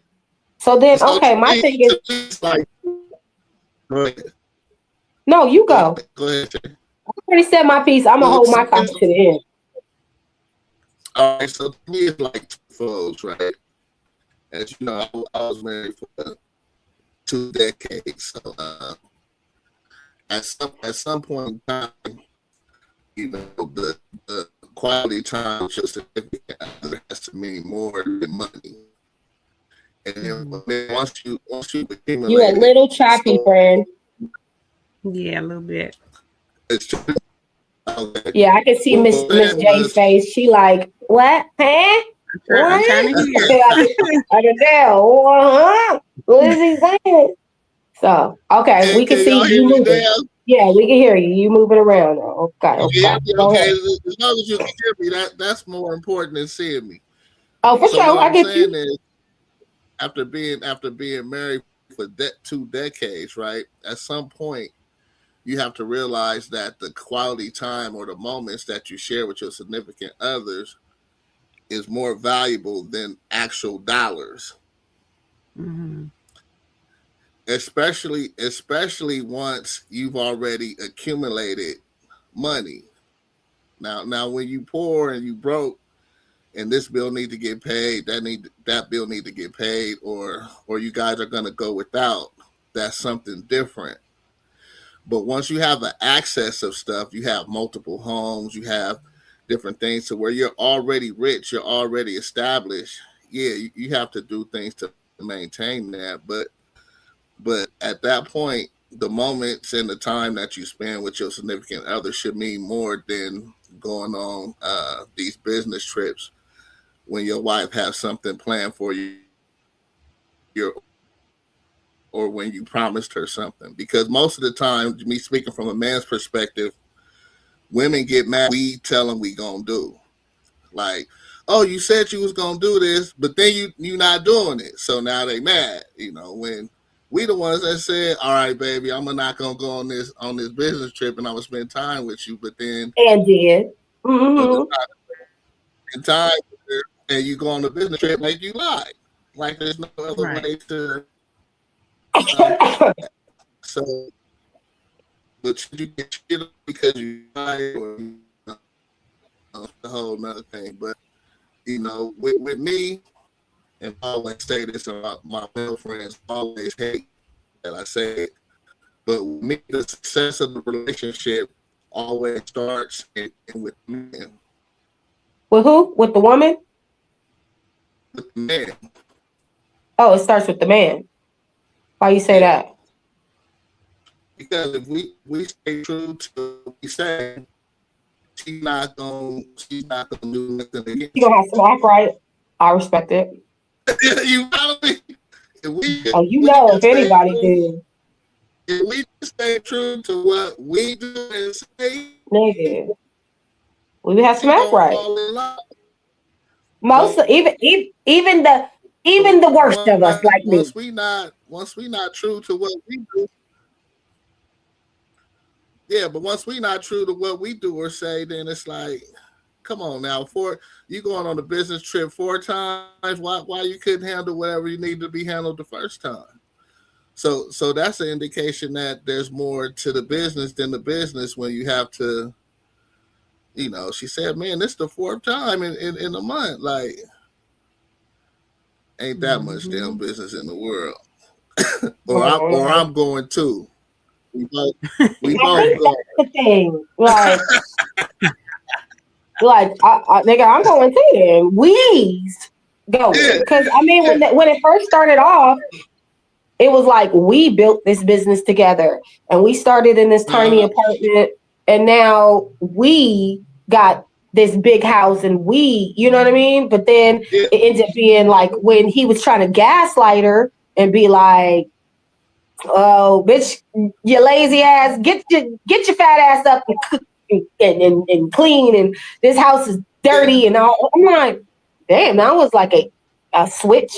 So then, okay, my thing is like. Go ahead. No, you go. Go ahead. I already said my piece. I'm gonna hold my comment to the end. All right, so to me, it's like twofolds, right? As you know, I was married for 2 decades, so at some point in time, the quality time just has to mean more than money. And then once you accumulate, you a little choppy, friend. Yeah, a little bit. It's true. Okay. Yeah, I can see Miss J's face. She like, what? Huh? I'm trying to hear. I can tell. What is he saying? So, okay, we can see you moving. Yeah, we can hear you. You moving around. Okay. Okay. As long as you can hear me, that's more important than seeing me. Oh, for sure. I get you. Is, after being married for 2 decades, right? At some point, you have to realize that the quality time or the moments that you share with your significant others is more valuable than actual dollars. Mm-hmm. Especially once you've already accumulated money. Now when you poor and you broke and this bill need to get paid, that bill need to get paid, or you guys are gonna go without, that's something different. But once you have an access of stuff, you have multiple homes, you have different things to where you're already rich, you're already established. Yeah, you have to do things to maintain that. But at that point, the moments and the time that you spend with your significant other should mean more than going on these business trips when your wife has something planned for you, or when you promised her something. Because most of the time, me speaking from a man's perspective, women get mad. We tell them we gonna do. Like, oh, you said you was gonna do this, but then you not doing it. So now they mad. When we the ones that said, all right, baby, I'm not gonna go on this business trip and I'm gonna spend time with you, but then and did. Mm-hmm. In time and you go on the business trip, like you lied. Like there's no other way to. So, but should you get shit because you lied, or a whole nother thing. But with me, and I always say this about my male friends, always hate that I say it. But with me, the success of the relationship always starts with men. With who? With the woman? With the man. Oh, it starts with the man. Why you say that? Because if we stay true to what we say, she's not gonna do nothing again. You gonna have to act right. I respect it. You know what I mean? If anybody did. If we just stay true to what we do and say, nigga, we would have some act right. Even the worst of us, like me. Once we not true to what we do. Yeah, but once we not true to what we do or say, then it's like, come on now. You going on a business trip 4 times, why you couldn't handle whatever you need to be handled the first time? So that's an indication that there's more to the business than the business when you have to, she said, man, this is the 4th time in a month. Like, ain't that much damn business in the world. or I'm going to. We both I think go. that's the thing. Nigga, I'm going to them. We's going. Because, I mean, when it first started off, it was like we built this business together. And we started in this tiny apartment. And now we got this big house and you know what I mean? But then it ended up being like when he was trying to gaslight her and be like, oh, bitch, you lazy ass, get your fat ass up and cook and clean, and this house is dirty and all. I'm like, damn, that was like a switch.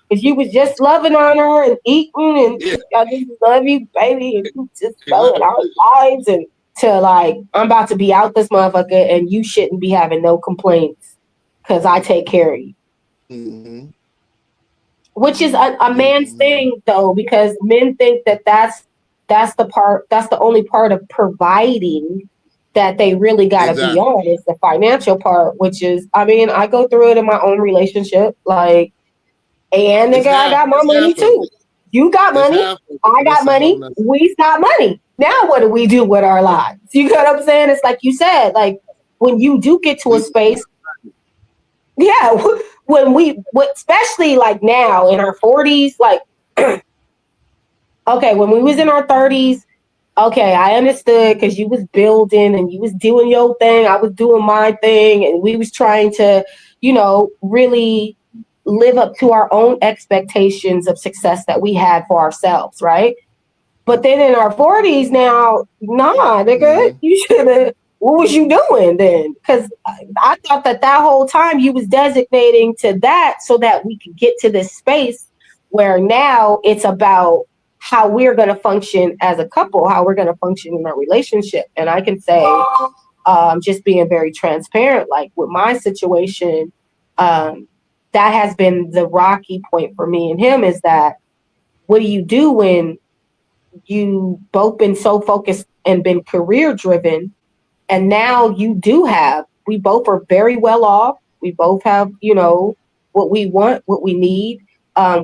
If you was just loving on her and eating and I just love you, baby, and you just going our lives, and to like, I'm about to be out this motherfucker and you shouldn't be having no complaints because I take care of you. Mm-hmm. Which is a man's thing, though, because men think that that's the only part of providing that they really got to be on, is the financial part, which is, I mean, I go through it in my own relationship, like, and nigga, I got my money too. You got money, I got money, we've got money. Now what do we do with our lives? You know what I'm saying? It's like you said, like, when you do get to a space, especially like now in our 40s, like, okay, when we was in our 30s, okay, I understood because you was building and you was doing your thing, I was doing my thing, and we was trying to, you know, really live up to our own expectations of success that we had for ourselves, right? But then in our 40s now, nah, nigga, you should have. What was you doing then? Because I thought that whole time you was designating to that so that we could get to this space where now it's about how we're going to function as a couple, how we're going to function in our relationship. And I can say, just being very transparent, like with my situation, that has been the rocky point for me and him, is that what do you do when you both been so focused and been career driven? And now we both are very well off. We both have, you know, what we want, what we need.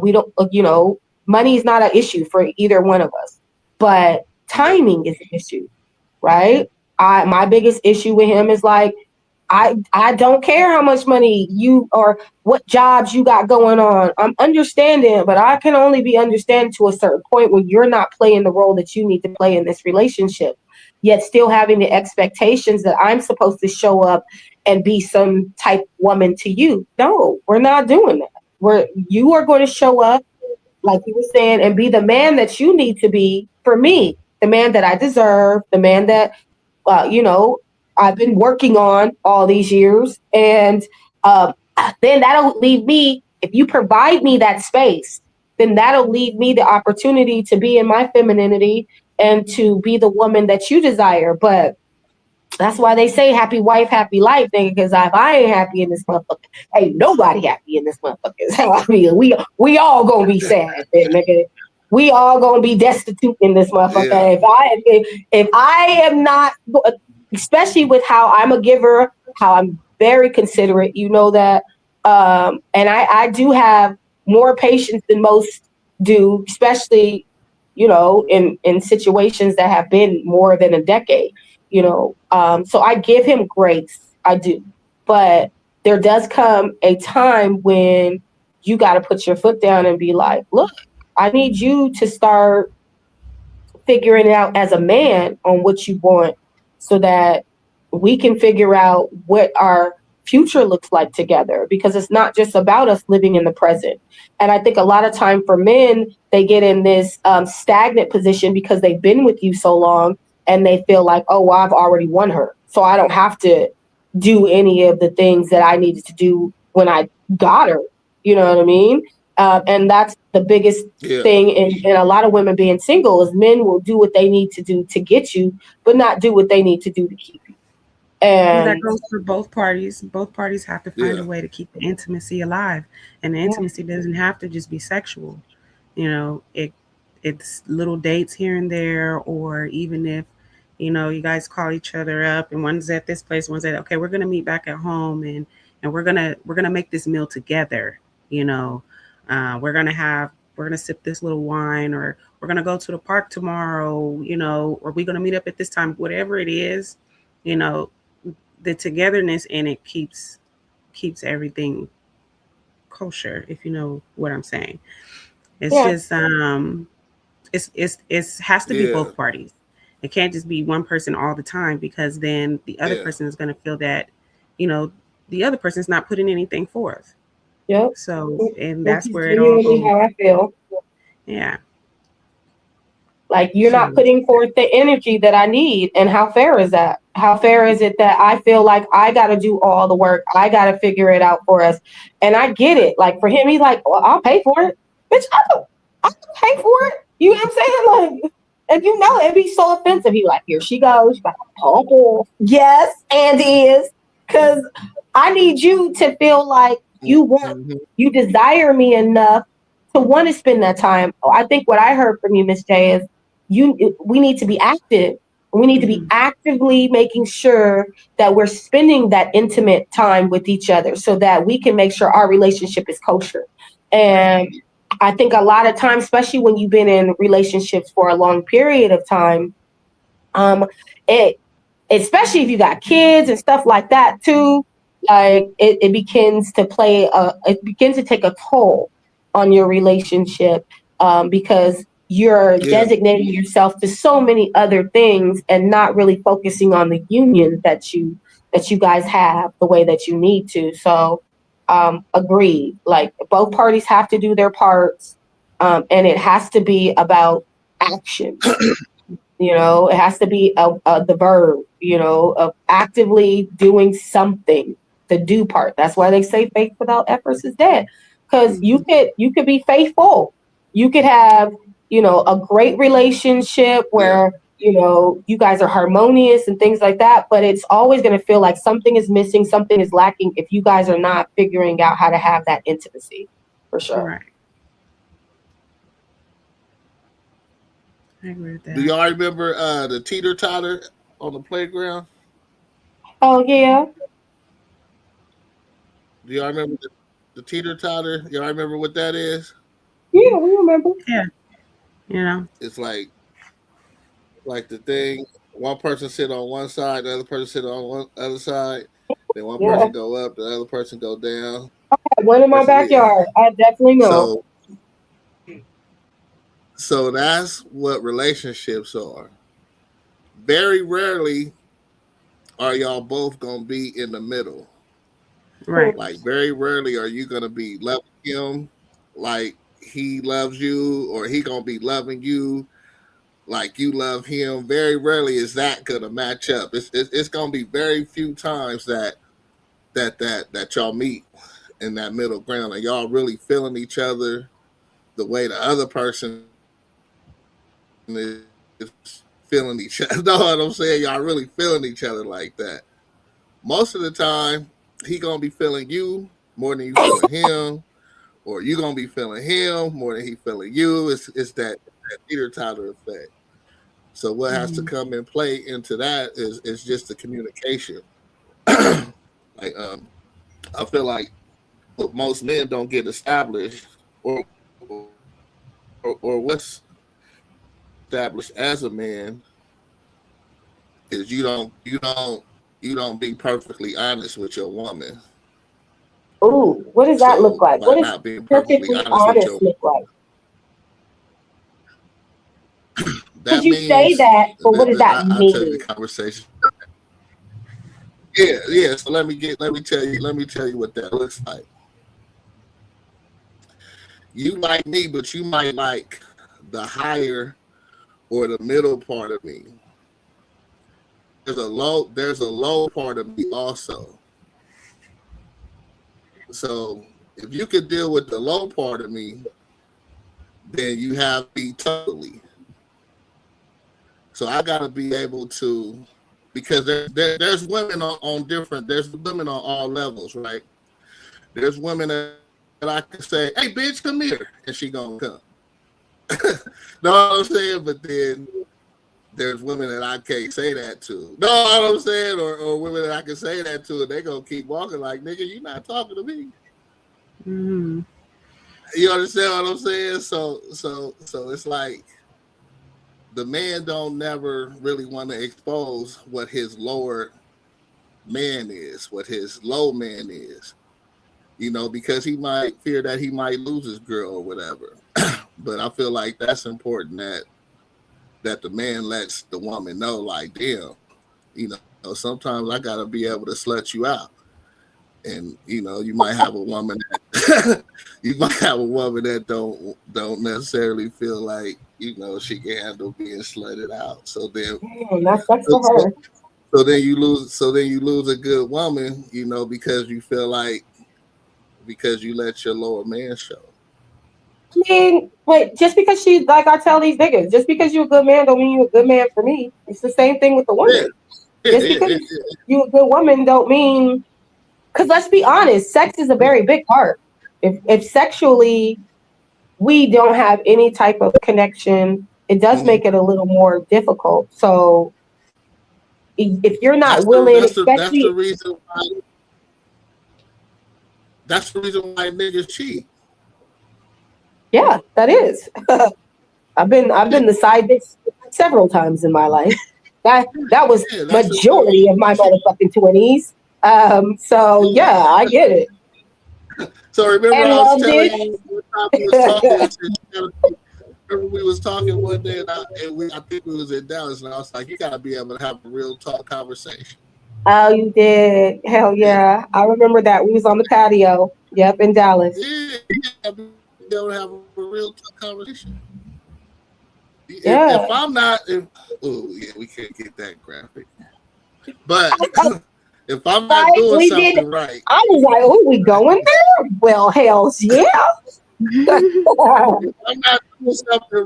We don't, you know, money is not an issue for either one of us, but timing is an issue, right? My biggest issue with him is like, I don't care how much money you or what jobs you got going on. I'm understanding, but I can only be understanding to a certain point where you're not playing the role that you need to play in this relationship, yet still having the expectations that I'm supposed to show up and be some type woman to you. No, we're not doing that. You are going to show up, like you were saying, and be the man that you need to be for me, the man that I deserve, the man that, you know, I've been working on all these years. And then that'll leave me, if you provide me that space, then that'll leave me the opportunity to be in my femininity and to be the woman that you desire. But that's why they say happy wife, happy life, nigga, because if I ain't happy in this motherfucker, ain't nobody happy in this motherfucker. Is how I feel. We all gonna be sad, nigga. We all gonna be destitute in this motherfucker. Yeah. If I am not, especially with how I'm a giver, how I'm very considerate, you know that, and I do have more patience than most do, especially, you know, in situations that have been more than a decade, you know. So I give him grace, I do. But there does come a time when you got to put your foot down and be like, look, I need you to start figuring it out as a man on what you want so that we can figure out what our future looks like together, because it's not just about us living in the present. And I think a lot of time for men, they get in this stagnant position because they've been with you so long and they feel like, oh, well, I've already won her, so I don't have to do any of the things that I needed to do when I got her. You know what I mean? And that's the biggest thing in a lot of women being single, is men will do what they need to do to get you, but not do what they need to do to keep you. And that goes for both parties. Both parties have to find a way to keep the intimacy alive. And the intimacy doesn't have to just be sexual. You know, it's little dates here and there, or even if, you know, you guys call each other up and one's at this place, one's at, okay, we're going to meet back at home and we're going to make this meal together. You know, we're going to have we're gonna sip this little wine, or we're gonna go to the park tomorrow, you know, or we're gonna meet up at this time, whatever it is, you know, the togetherness in it keeps everything kosher, if you know what I'm saying. It's Yeah. just it's has to be Yeah. both parties. It can't just be one person all the time, because then the other Yeah. person is going to feel that, you know, the other person's not putting anything forth. Yep. So, and Which that's is where it all genuinely goes. how I feel. Yeah. Like, you're So, not putting forth the energy that I need. And how fair is that? How fair is it that I feel like I got to do all the work? I got to figure it out for us. And I get it. Like, for him, he's like, well, I'll pay for it. Bitch, I can pay for it. You know what I'm saying? Like, and you know, it'd be so offensive. He like, here she goes. She got to pump off. Yes, and is. Because I need you to feel like you desire me enough to want to spend that time. I think what I heard from you, Miss J, is we need to be active. We need to be actively making sure that we're spending that intimate time with each other so that we can make sure our relationship is kosher. And I think a lot of times, especially when you've been in relationships for a long period of time, it especially if you got kids and stuff like that too, like it begins to take a toll on your relationship, because you're designating yourself to so many other things and not really focusing on the union that you guys have the way that you need to. So agreed. Like, both parties have to do their parts, and it has to be about action. You know, it has to be the verb, you know, of actively doing something, the do part. That's why they say faith without efforts is dead. Because you could be faithful. You could have, you know, a great relationship where, you know, you guys are harmonious and things like that. But it's always going to feel like something is missing, something is lacking if you guys are not figuring out how to have that intimacy, for sure. right. I agree with that. Do y'all remember the teeter totter on the playground? Oh, yeah. Do y'all remember the teeter totter? Y'all remember what that is? Yeah, we remember. Yeah. You know, It's like the thing. One person sit on one side, the other person sit on one other side. Then one Yeah. person go up, the other person go down. One in my backyard. I definitely know. So that's what relationships are. Very rarely are y'all both gonna be in the middle. right. Like, very rarely are you gonna be loving him like he loves you, or he gonna be loving you like you love him. Very rarely is that gonna match up. It's gonna be very few times that y'all meet in that middle ground and y'all really feeling each other the way the other person is feeling each other. Know what I'm saying? Y'all really feeling each other like that. Most of the time, he gonna be feeling you more than you feeling him, or you gonna be feeling him more than he feeling you. It's that teeter totter effect. So what has to come and play into that is just the communication. Like, I feel like what most men don't get established, or what's established as a man, is you don't be perfectly honest with your woman. Ooh, what does that look like? What does not being perfectly perfectly honest with honest look like? that Could you means say that, but what does that I'll tell you the mean? conversation. Yeah. So let me tell you what that looks like. You like me, but you might like the higher or the middle part of me. There's a low part of me also. So if you could deal with the low part of me, then you have me totally. So I gotta be able to, because there's women on different, there's women on all levels, right? There's women that I can say, "Hey, bitch, come here," and she gonna come. Know what I'm saying? But then there's women that I can't say that to. Know what I'm saying? Or women that I can say that to, and they gonna keep walking like, nigga, you not talking to me. Mm-hmm. You understand what I'm saying? So it's like the man don't never really want to expose what his lower man is, what his low man is, because he might fear that he might lose his girl or whatever. But I feel like that's important that the man lets the woman know, like, damn, sometimes I gotta be able to slut you out. And you might have a woman that don't necessarily feel like she can handle being slutted out. So then That's for her. So then you lose a good woman, because you feel like because you let your lower man show. I mean, but just because she, like I tell these niggas, just because you're a good man don't mean you're a good man for me. It's the same thing with the woman. Just because you're a good woman don't mean, because let's be honest, sex is a very big part. If sexually we don't have any type of connection, it does make it a little more difficult. So if you're not willing, that's the reason why. That's the reason why niggas cheat. Yeah, that is. I've been the side bitch several times in my life. That was majority of my motherfucking 20s. So yeah, I get it. So remember, I was telling you what time we was talking. Remember we was talking one day, and I think we was in Dallas, and I was like, "You gotta be able to have a real talk conversation." Oh, you did? Hell yeah! I remember that. We was on the patio. Yep, in Dallas. Yeah, you gotta be able to have a real talk conversation. Yeah. If I'm not, we can't get that graphic. But if I'm not doing something right, I was like, "Oh, we going there?" Well, hell's yeah. If I'm not doing something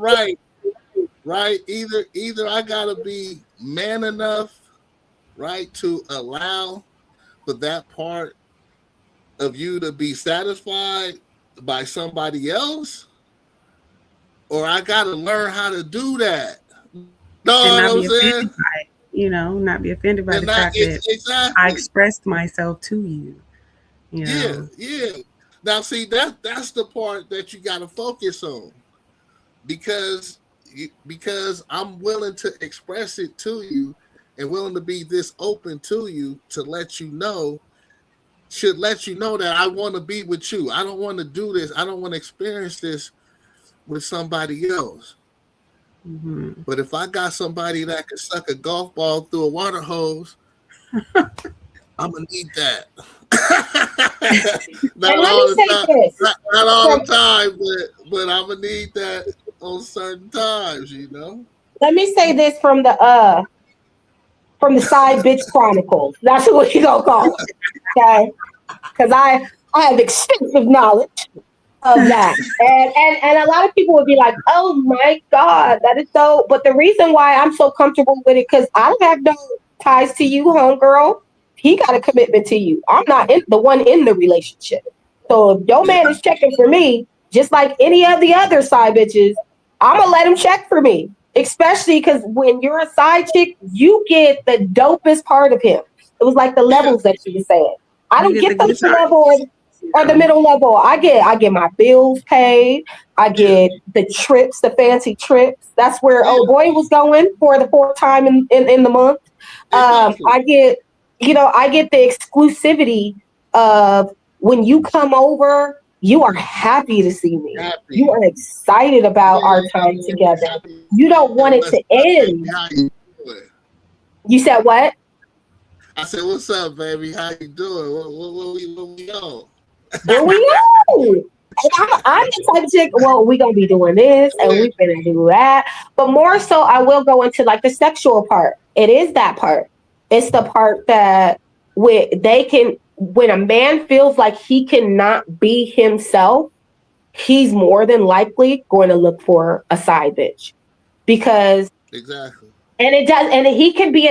right, either I gotta be man enough, right, to allow for that part of you to be satisfied by somebody else, or I gotta learn how to do that. No, and what I'm saying? Not be offended by the fact that I expressed myself to you. Yeah. Now, see, that's the part that you got to focus on, because I'm willing to express it to you and willing to be this open to you to let you know that I want to be with you. I don't want to do this. I don't want to experience this with somebody else. Mm-hmm. But if I got somebody that can suck a golf ball through a water hose, I'm gonna need that. Not all the time, but I'm gonna need that on certain times, Let me say this from the side bitch chronicles. That's what you gonna call it, okay? Because I have extensive knowledge of that, and a lot of people would be like, "Oh my god, that is so." But the reason why I'm so comfortable with it, because I don't have no ties to you, homegirl. He got a commitment to you. I'm not the one in the relationship. So if your man is checking for me, just like any of the other side bitches, I'm gonna let him check for me. Especially because when you're a side chick, you get the dopest part of him. It was like the levels that you were saying. I don't get the level or the middle level. I get my bills paid. I get the trips, the fancy trips. That's where old boy was going for the 4th time in the month. I get the exclusivity of when you come over, you are happy to see me. You are excited about our time together. You don't want it to end. You said what? I said, "What's up, baby? How you doing? What we on?" Where we on? I'm the type of chick, well, we gonna be doing this and we gonna do that. But more so, I will go into like the sexual part. It is that part. It's the part that when a man feels like he cannot be himself, he's more than likely going to look for a side bitch. Because exactly. And it does, and he can be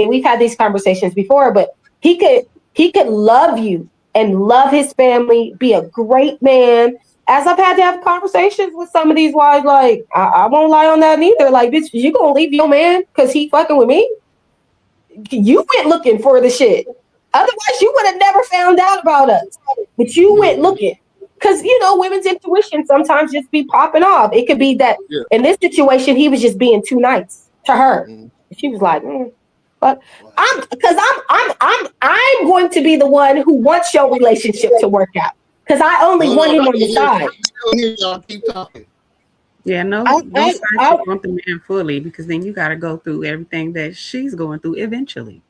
we've had these conversations before, but he could love you and love his family, be a great man. As I've had to have conversations with some of these wives, like, I won't lie on that neither. Like, bitch, you gonna leave your man because he fucking with me? You went looking for the shit. Otherwise, you would have never found out about us. But you went looking. because women's intuition sometimes just be popping off. It could be that in this situation he was just being too nice to her. She was like, but I'm going to be the one who wants your relationship to work out because I only want him on the side. Keep talking. Yeah, don't want the man fully, because then you got to go through everything that she's going through eventually.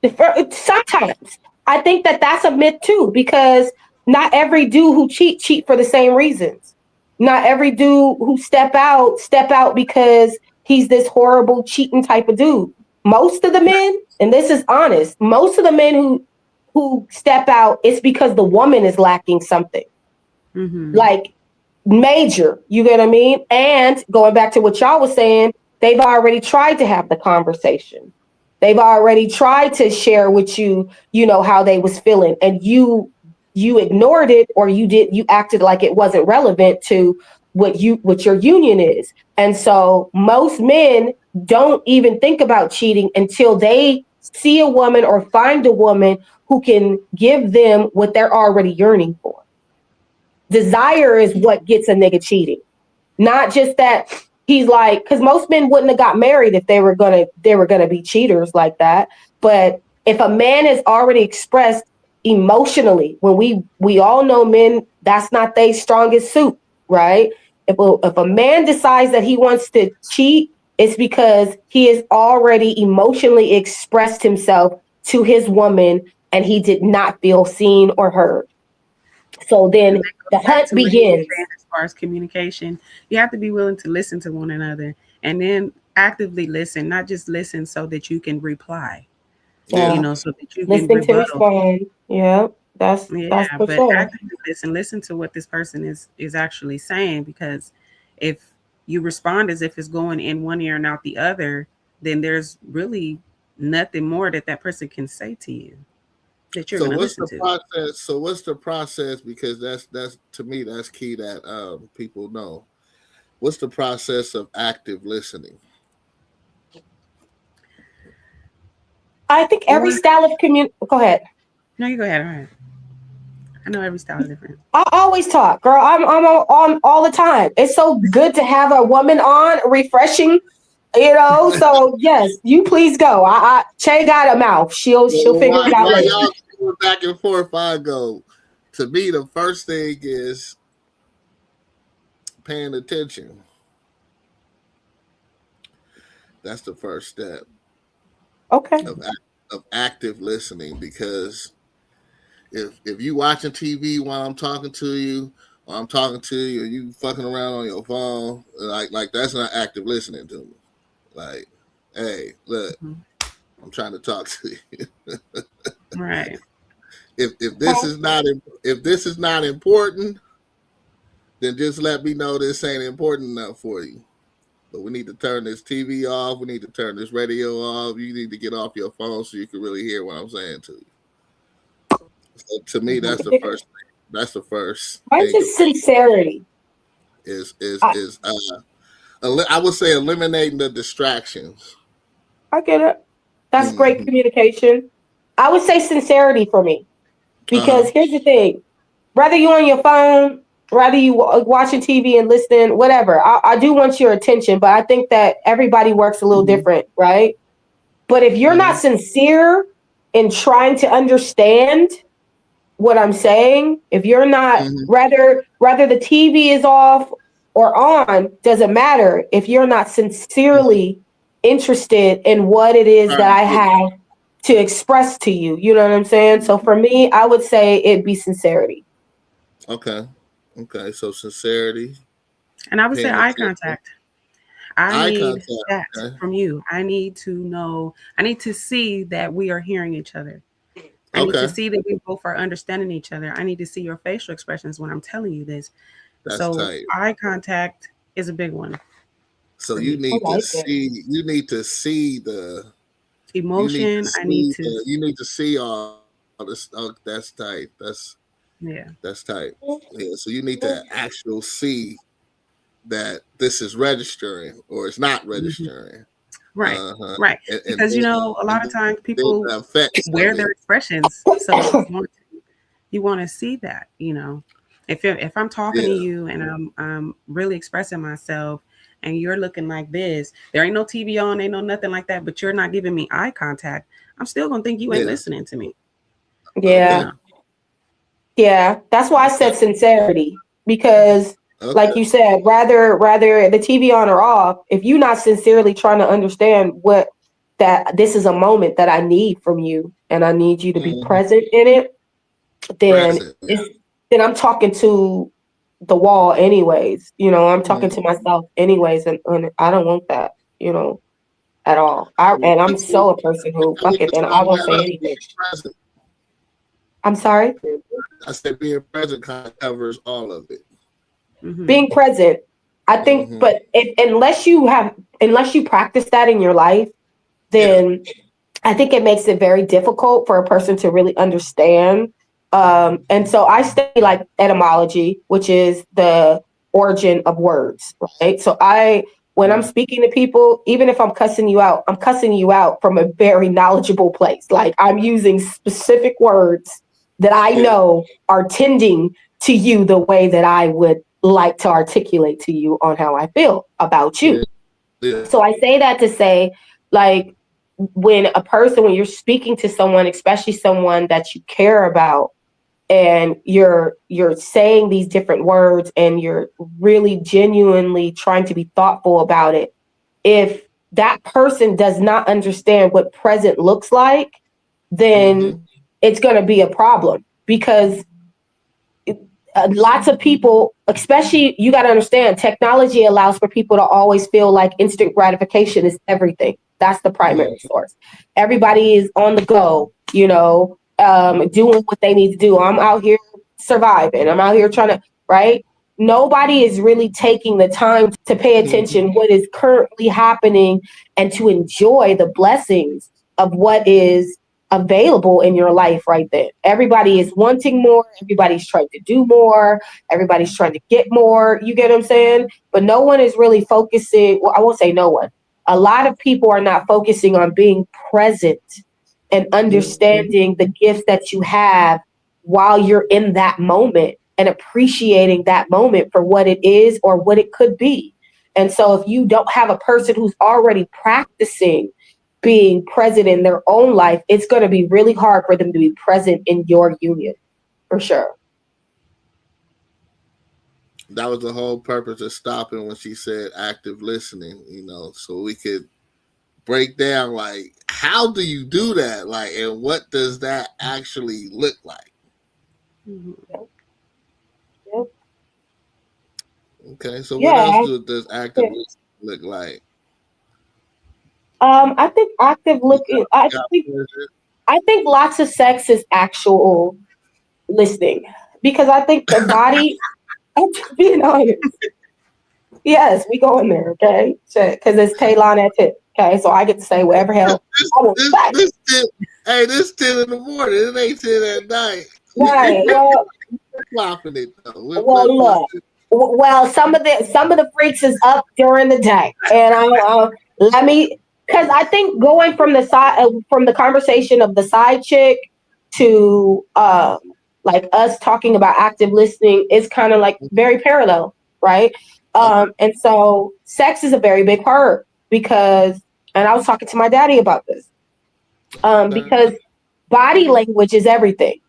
Sometimes I think that's a myth too, because not every dude who cheat for the same reasons. Not every dude who step out because he's this horrible cheating type of dude. Most of the men, and this is honest, most of the men who step out, it's because the woman is lacking something. Like major, you get what I mean? And going back to what y'all was saying, they've already tried to have the conversation. They've already tried to share with you, how they was feeling, and you ignored it, or you acted like it wasn't relevant to what your union is. And so most men don't even think about cheating until they see a woman or find a woman who can give them what they're already yearning for. Desire is what gets a nigga cheating. Not just that he's like, because most men wouldn't have got married if they were gonna be cheaters like that. But if a man has already expressed emotionally, when we all know men, that's not their strongest suit, right? If a man decides that he wants to cheat, it's because he has already emotionally expressed himself to his woman and he did not feel seen or heard. So then the hunt begins. As far as communication, you have to be willing to listen to one another, and then actively listen, not just listen so that you can reply. Yeah. So that you listen can to respond. Yeah, that's for but sure. actively listen to what this person is actually saying, because if you respond as if it's going in one ear and out the other, then there's really nothing more that person can say to you that you're going to listen to. Process? So what's the process? Because that's to me, that's key that people know. What's the process of active listening? I think every style of go ahead. No, you go ahead. All right. I know every style is different. I always talk, girl. I'm on all the time. It's so good to have a woman on, refreshing, So yes, you please go. Che got a mouth. She'll figure it out later. Y'all going back and forth, I go. To me, the first thing is paying attention. That's the first step. Okay. Of active listening, because if you watching TV while I'm talking to you, or I'm talking to you, or you fucking around on your phone, like that's not active listening to me. Like, hey, look, I'm trying to talk to you. Right. If this is not important, then just let me know this ain't important enough for you. But we need to turn this TV off. We need to turn this radio off. You need to get off your phone so you can really hear what I'm saying to you. So to me, that's the first thing. That's the first. Mine's just sincerity. I would say eliminating the distractions. I get it. That's great communication. I would say sincerity for me, because here's the thing: whether you're on your phone, whether you watching TV and listening, whatever, I do want your attention. But I think that everybody works a little different, right? But if you're not sincere in trying to understand what I'm saying, if you're not, whether the TV is off or on, doesn't matter. If you're not sincerely interested in what it is that I have to express to you, you know what I'm saying? So for me, I would say it'd be sincerity. Okay. So sincerity. And I would say eye contact. I need that from you. I need to know. I need to see that we are hearing each other. I need to see that we both are understanding each other. I need to see your facial expressions when I'm telling you this. That's so tight. Eye contact is a big one. So you need to see. You need to see the emotion. You need to see all this. Oh, that's tight. That's tight. Yeah. So you need to actually see that this is registering or it's not registering. Right. Right. Because a lot of times people wear their expressions, so you want to see that. If I'm talking to you and I'm really expressing myself and you're looking like this, there ain't no TV on, ain't no nothing like that, but you're not giving me eye contact, I'm still gonna think you ain't listening to me. Yeah. Yeah. That's why I said sincerity, because like you said, rather the TV on or off, if you're not sincerely trying to understand that this is a moment that I need from you and I need you to be present in it, then then I'm talking to the wall anyways. I'm talking to myself anyways, and I don't want that, at all. I'm so a person who fuck it, and I won't say anything. I'm sorry? I said being present kind of covers all of it. Being present, I think, but unless you practice that in your life, then I think it makes it very difficult for a person to really understand. And so I study like etymology, which is the origin of words, right? So when I'm speaking to people, even if I'm cussing you out from a very knowledgeable place. Like I'm using specific words that I know are tending to you the way that I would like to articulate to you on how I feel about you. So I say that to say, like, when you're speaking to someone, especially someone that you care about, and you're saying these different words and you're really genuinely trying to be thoughtful about it, if that person does not understand what present looks like, then it's going to be a problem, because lots of people, especially, you got to understand, technology allows for people to always feel like instant gratification is everything. That's the primary source. Everybody is on the go, doing what they need to do. I'm out here surviving. I'm out here trying to, right? Nobody is really taking the time to pay attention what is currently happening and to enjoy the blessings of what is available in your life right then. Everybody is wanting more. Everybody's trying to do more. Everybody's trying to get more. You get what I'm saying? But no one is really focusing. Well, I won't say no one. A lot of people are not focusing on being present and understanding the gifts that you have while you're in that moment and appreciating that moment for what it is or what it could be. And so if you don't have a person who's already practicing being present in their own life, it's going to be really hard for them to be present in your union, for sure. That was the whole purpose of stopping when she said active listening, so we could break down, like, how do you do that? Like, and what does that actually look like? Okay, so what else does active listening look like? I think active looking, I think lots of sex is actual listening, because I think the body, I'm just being honest. Yes, we go in there, okay? Because it's Talon at tip, okay? So I get to say whatever hell I want to say. This 10 in the morning. It ain't 10 at night. Right. Well, it, though. Well, look. Well, some of the freaks is up during the day, and because I think going from the conversation of the side chick to like us talking about active listening is kind of like very parallel, right? And so sex is a very big part, because, and I was talking to my daddy about this, because body language is everything.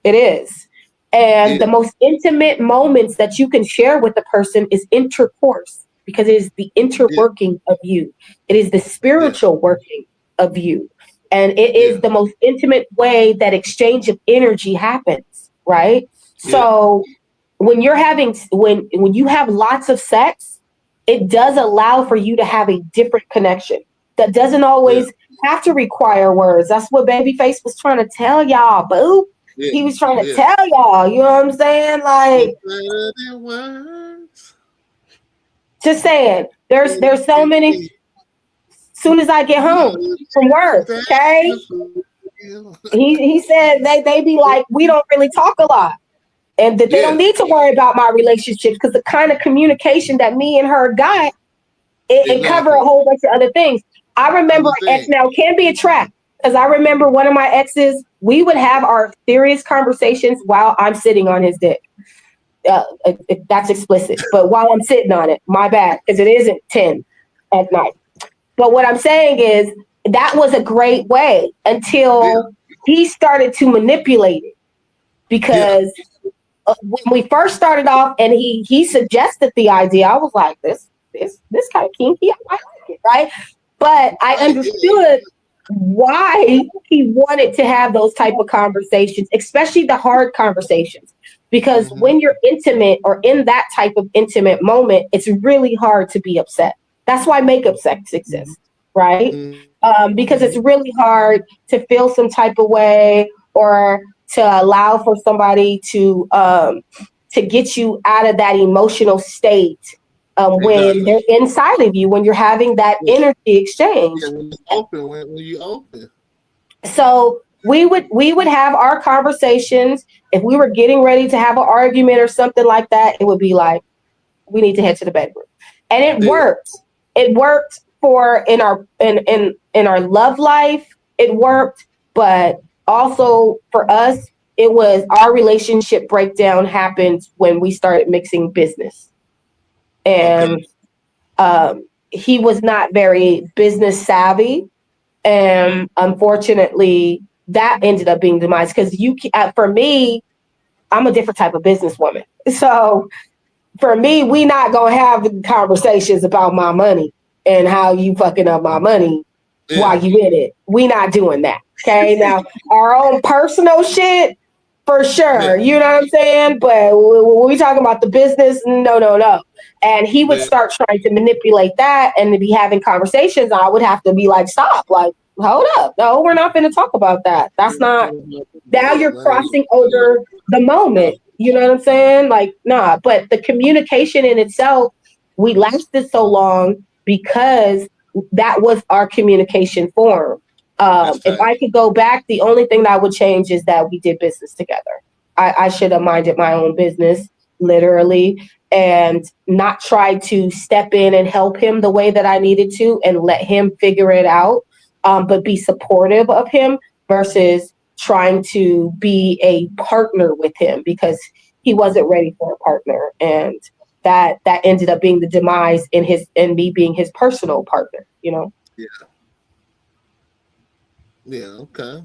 It is. And the most intimate moments that you can share with a person is intercourse, because it is the interworking of you. It is the spiritual working of you. And it is the most intimate way that exchange of energy happens, right? So when you have lots of sex, it does allow for you to have a different connection that doesn't always have to require words. That's what Babyface was trying to tell y'all, boo. He was trying to tell y'all, you know what I'm saying? Like, just saying, there's so many. Soon as I get home from work, okay? He said they be like, we don't really talk a lot. And that they don't need to worry about my relationships, because the kind of communication that me and her got, it cover a whole bunch of other things. I remember an ex, now it can be a trap, because I remember one of my exes, we would have our serious conversations while I'm sitting on his dick. That's explicit. But while I'm sitting on it, my bad, because it isn't 10 at night. But what I'm saying is that was a great way until he started to manipulate it. Because when we first started off and he suggested the idea, I was like, this kind of kinky. I like it, right? But I understood why he wanted to have those type of conversations, especially the hard conversations. Because when you're intimate or in that type of intimate moment, it's really hard to be upset. That's why makeup sex exists, right? Because it's really hard to feel some type of way or to allow for somebody to get you out of that emotional state when they're inside of you, when you're having that energy exchange. When you open. So we would have our conversations. If we were getting ready to have an argument or something like that, it would be like, we need to head to the bedroom. And it worked. It worked for in our love life. It worked, but also for us, it was our relationship breakdown happened when we started mixing business. And he was not very business savvy. And unfortunately, that ended up being demise because for me, I'm a different type of businesswoman. So for me, we not going to have conversations about my money and how you fucking up my money while you in it. We not doing that. Okay. Now, our own personal shit, for sure. You know what I'm saying? But when we talking about the business, no. And he would start trying to manipulate that and to be having conversations. I would have to be like, stop, like, hold up. No, we're not going to talk about that. That's not, now you're crossing over the moment. You know what I'm saying? Like, nah, but the communication in itself, we lasted so long because that was our communication form. If I could go back, the only thing that I would change is that we did business together. I should have minded my own business, literally, and not tried to step in and help him the way that I needed to and let him figure it out, but be supportive of him versus trying to be a partner with him because he wasn't ready for a partner. And that ended up being the demise in me being his personal partner, you know? Yeah, okay.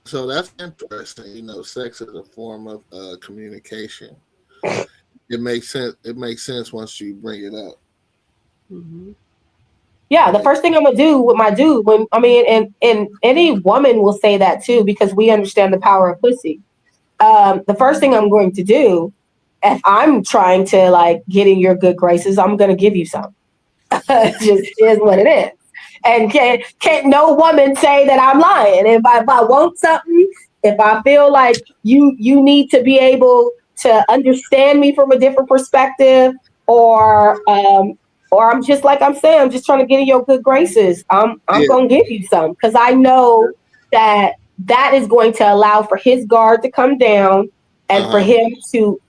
So that's interesting. You know, sex is a form of communication. It makes sense. It makes sense once you bring it up. Yeah, the first thing I'm gonna do with my dude, and any woman will say that too, because we understand the power of pussy. The first thing I'm going to do, if I'm trying to like get in your good graces, I'm gonna give you some. It just is what it is. And can't no woman say that I'm lying. If I want something, if I feel like you need to be able to understand me from a different perspective, or I'm just like I'm saying, I'm just trying to get in your good graces. I'm gonna give you some because I know that is going to allow for his guard to come down and for him to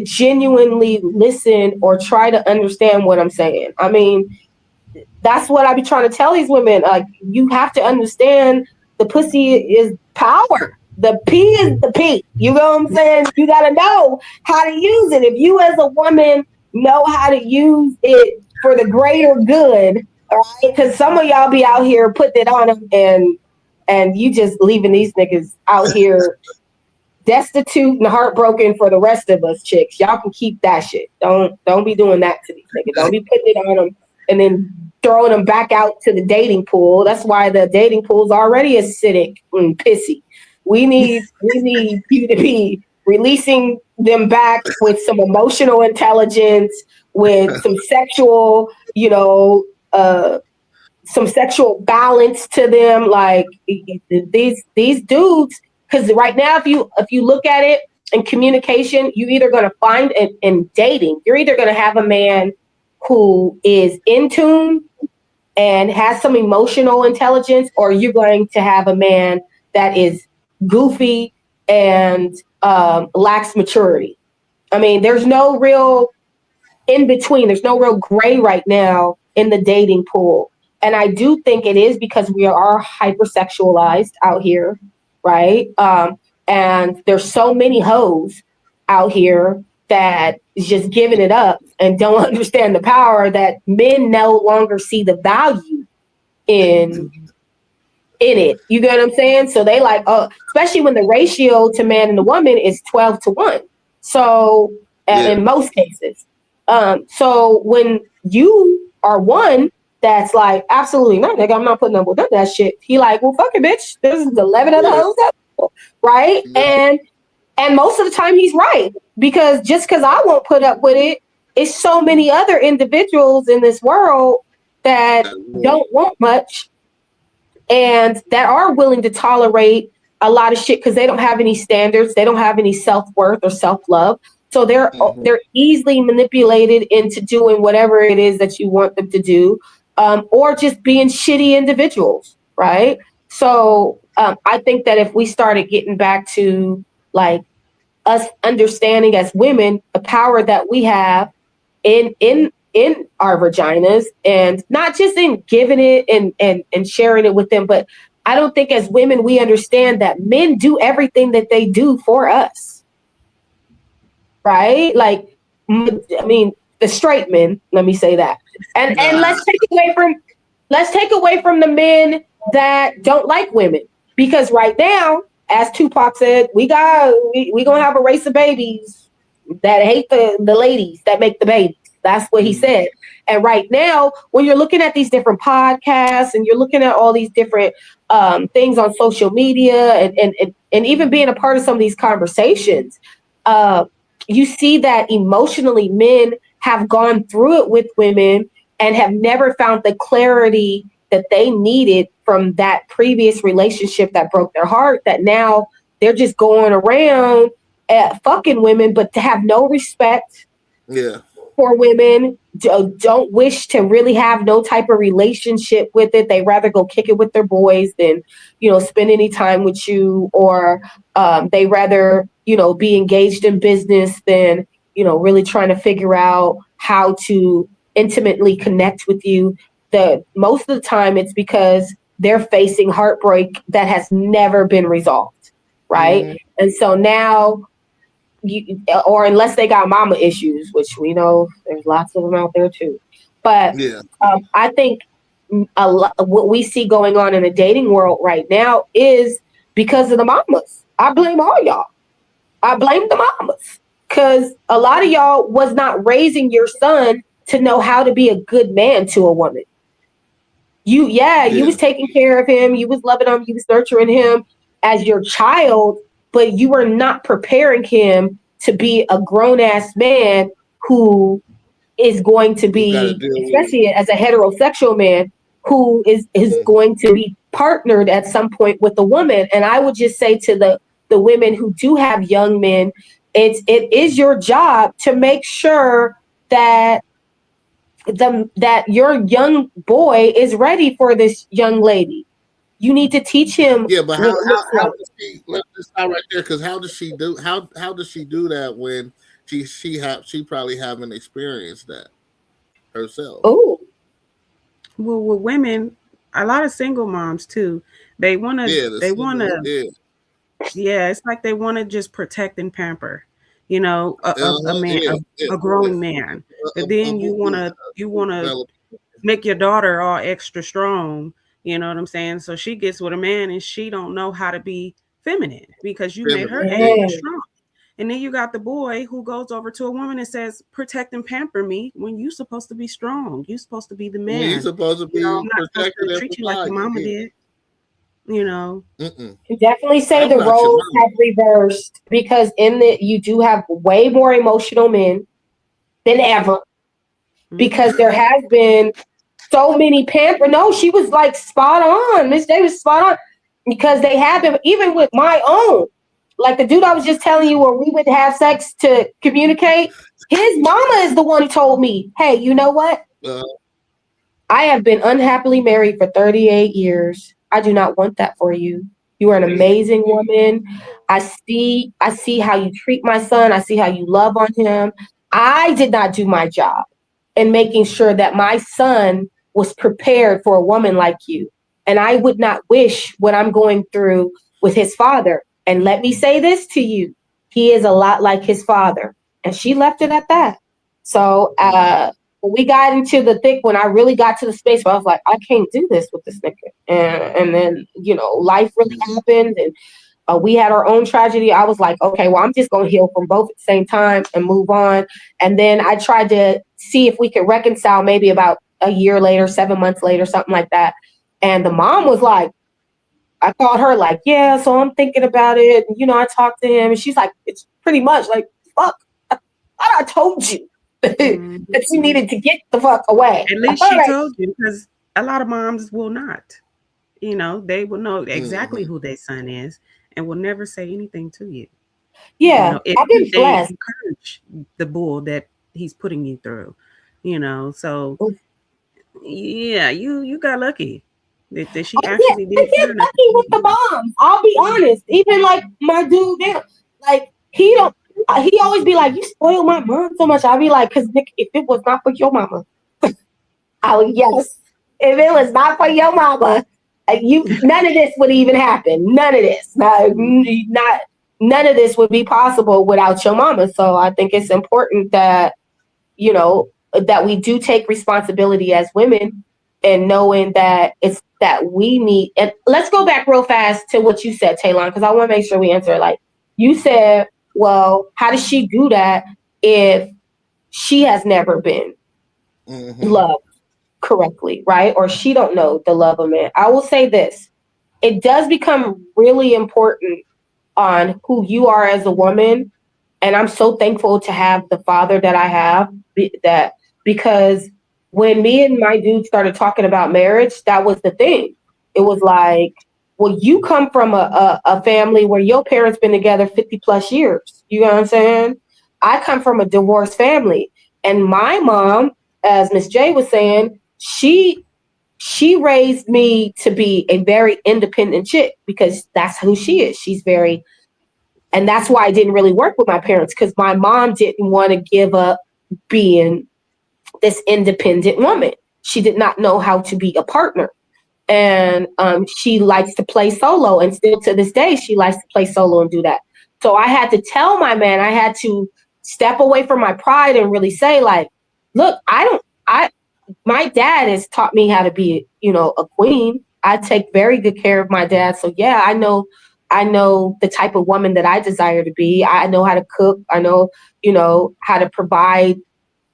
genuinely listen or try to understand what I'm saying. I mean, that's what I be trying to tell these women. Like, you have to understand the pussy is power. The P is the P. You know what I'm saying? You got to know how to use it. If you as a woman know how to use it for the greater good, all right? Because some of y'all be out here putting it on them and you just leaving these niggas out here destitute and heartbroken for the rest of us chicks. Y'all can keep that shit. Don't be doing that to these niggas. Don't be putting it on them and then throwing them back out to the dating pool. That's why the dating pool is already acidic and pissy. We need you to be releasing them back with some emotional intelligence, with some sexual, some sexual balance to them. Like these dudes, because right now, if you look at it in communication, you're either going to find in dating, you're either going to have a man who is in tune and has some emotional intelligence, or you're going to have a man that is goofy and lacks maturity. I mean, there's no real in between. There's no real gray right now in the dating pool. And I do think it is because we are hypersexualized out here, right? And there's so many hoes. out here that is just giving it up and don't understand the power, that men no longer see the value in it. You get what I'm saying? So they like, especially when the ratio to man and the woman is 12-1. So in most cases. So when you are one that's like, absolutely not, nigga, I'm not putting up with none of that shit. He like, well, fuck it, bitch. There's 11 other hoes out, right? And most of the time he's right, because just because I won't put up with it, it's so many other individuals in this world that don't want much and that are willing to tolerate a lot of shit because they don't have any standards, they don't have any self-worth or self-love. So they're easily manipulated into doing whatever it is that you want them to do, or just being shitty individuals, right? So I think that if we started getting back to like us understanding as women the power that we have in our vaginas, and not just in giving it and sharing it with them, but I don't think as women we understand that men do everything that they do for us, right? Like, I mean, the straight men, let me say that, and let's take away from the men that don't like women, because right now, as Tupac said, we gonna have a race of babies that hate the ladies that make the babies. That's what he said. And right now, when you're looking at these different podcasts and you're looking at all these different things on social media and even being a part of some of these conversations, you see that emotionally men have gone through it with women and have never found the clarity that they needed from that previous relationship that broke their heart, that now they're just going around fucking women, but to have no respect for women, don't wish to really have no type of relationship with it. They rather go kick it with their boys than, spend any time with you, or they rather, be engaged in business than, really trying to figure out how to intimately connect with you. Most of the time it's because they're facing heartbreak that has never been resolved, right? And so now, or unless they got mama issues, which we know there's lots of them out there too. But I think a lot what we see going on in the dating world right now is because of the mamas. I blame all y'all. I blame the mamas, because a lot of y'all was not raising your son to know how to be a good man to a woman. You was taking care of him, you was loving him, you was nurturing him as your child, but you were not preparing him to be a grown-ass man who is going to be, especially as a heterosexual man, who is going to be partnered at some point with a woman. And I would just say to the women who do have young men, it is your job to make sure that that your young boy is ready for this young lady. You need to teach him. Yeah, but how does she? Let's just stop right there, because how does she do? How does she do that when she probably haven't experienced that herself? Oh, well, with women, a lot of single moms too. They want to. It's like they want to just protect and pamper. A man, a growing man. But then you want to make your daughter all extra strong. You know what I'm saying? So she gets with a man and she don't know how to be feminine because you made her extra strong. And then you got the boy who goes over to a woman and says, protect and pamper me, when you're supposed to be strong. You're supposed to be the man. He's supposed to be protected and treat you like your mama did. Definitely say the roles have reversed, because you do have way more emotional men than ever, because there has been so many pamper. No, she was like spot on. Miss Day was spot on, because they have been, even with my own, like the dude I was just telling you where we would have sex to communicate. His mama is the one who told me, hey, you know what? I have been unhappily married for 38 years. I do not want that for you. You are an amazing woman. I see how you treat my son. I see how you love on him. I did not do my job in making sure that my son was prepared for a woman like you. And I would not wish what I'm going through with his father. And let me say this to you. he is a lot like his father. And she left it at that. So when we got into the thick, when I really got to the space where I was like, I can't do this with this nigga. And then, you know, life really happened, and we had our own tragedy. I was like, okay, well, I'm just going to heal from both at the same time and move on. And then I tried to see if we could reconcile maybe about a year later, 7 months later, something like that. And the mom was like, I called her like, yeah, so I'm thinking about it. And, you know, I talked to him, and she's like, it's pretty much like, fuck, I told you that you needed to get the fuck away. At least she told you, because a lot of moms will not. You know, they will know exactly who their son is and will never say anything to you. Yeah, you know, I've been blessed. Encourage the bull that he's putting you through. You know, so yeah, you got lucky that she actually did. I get lucky with the moms. I'll be honest. Even like my dude now, like he always be like, you spoil my mom so much. I'll be like, because Nick, if it was not for your mama, yes. If it was not for your mama, none of this would even happen. None of this. None of this would be possible without your mama. So I think it's important that, you know, that we do take responsibility as women, and knowing that it's that we need. And let's go back real fast to what you said, Talon, because I want to make sure we answer it. Like you said, well, how does she do that if she has never been loved correctly, right? Or she don't know the love of man. I will say this. It does become really important on who you are as a woman. And I'm so thankful to have the father that I have, because when me and my dude started talking about marriage, that was the thing. It was like, well, you come from a family where your parents been together 50 plus years. You know what I'm saying? I come from a divorced family. And my mom, as Miss J was saying, she raised me to be a very independent chick, because that's who she is. She's very, and that's why I didn't really work with my parents, because my mom didn't want to give up being this independent woman. She did not know how to be a partner. And she likes to play solo, and still to this day, she likes to play solo and do that. So I had to tell my man, I had to step away from my pride and really say, like, look, my dad has taught me how to be, you know, a queen. I take very good care of my dad. So yeah, I know the type of woman that I desire to be. I know how to cook. I know, you know, how to provide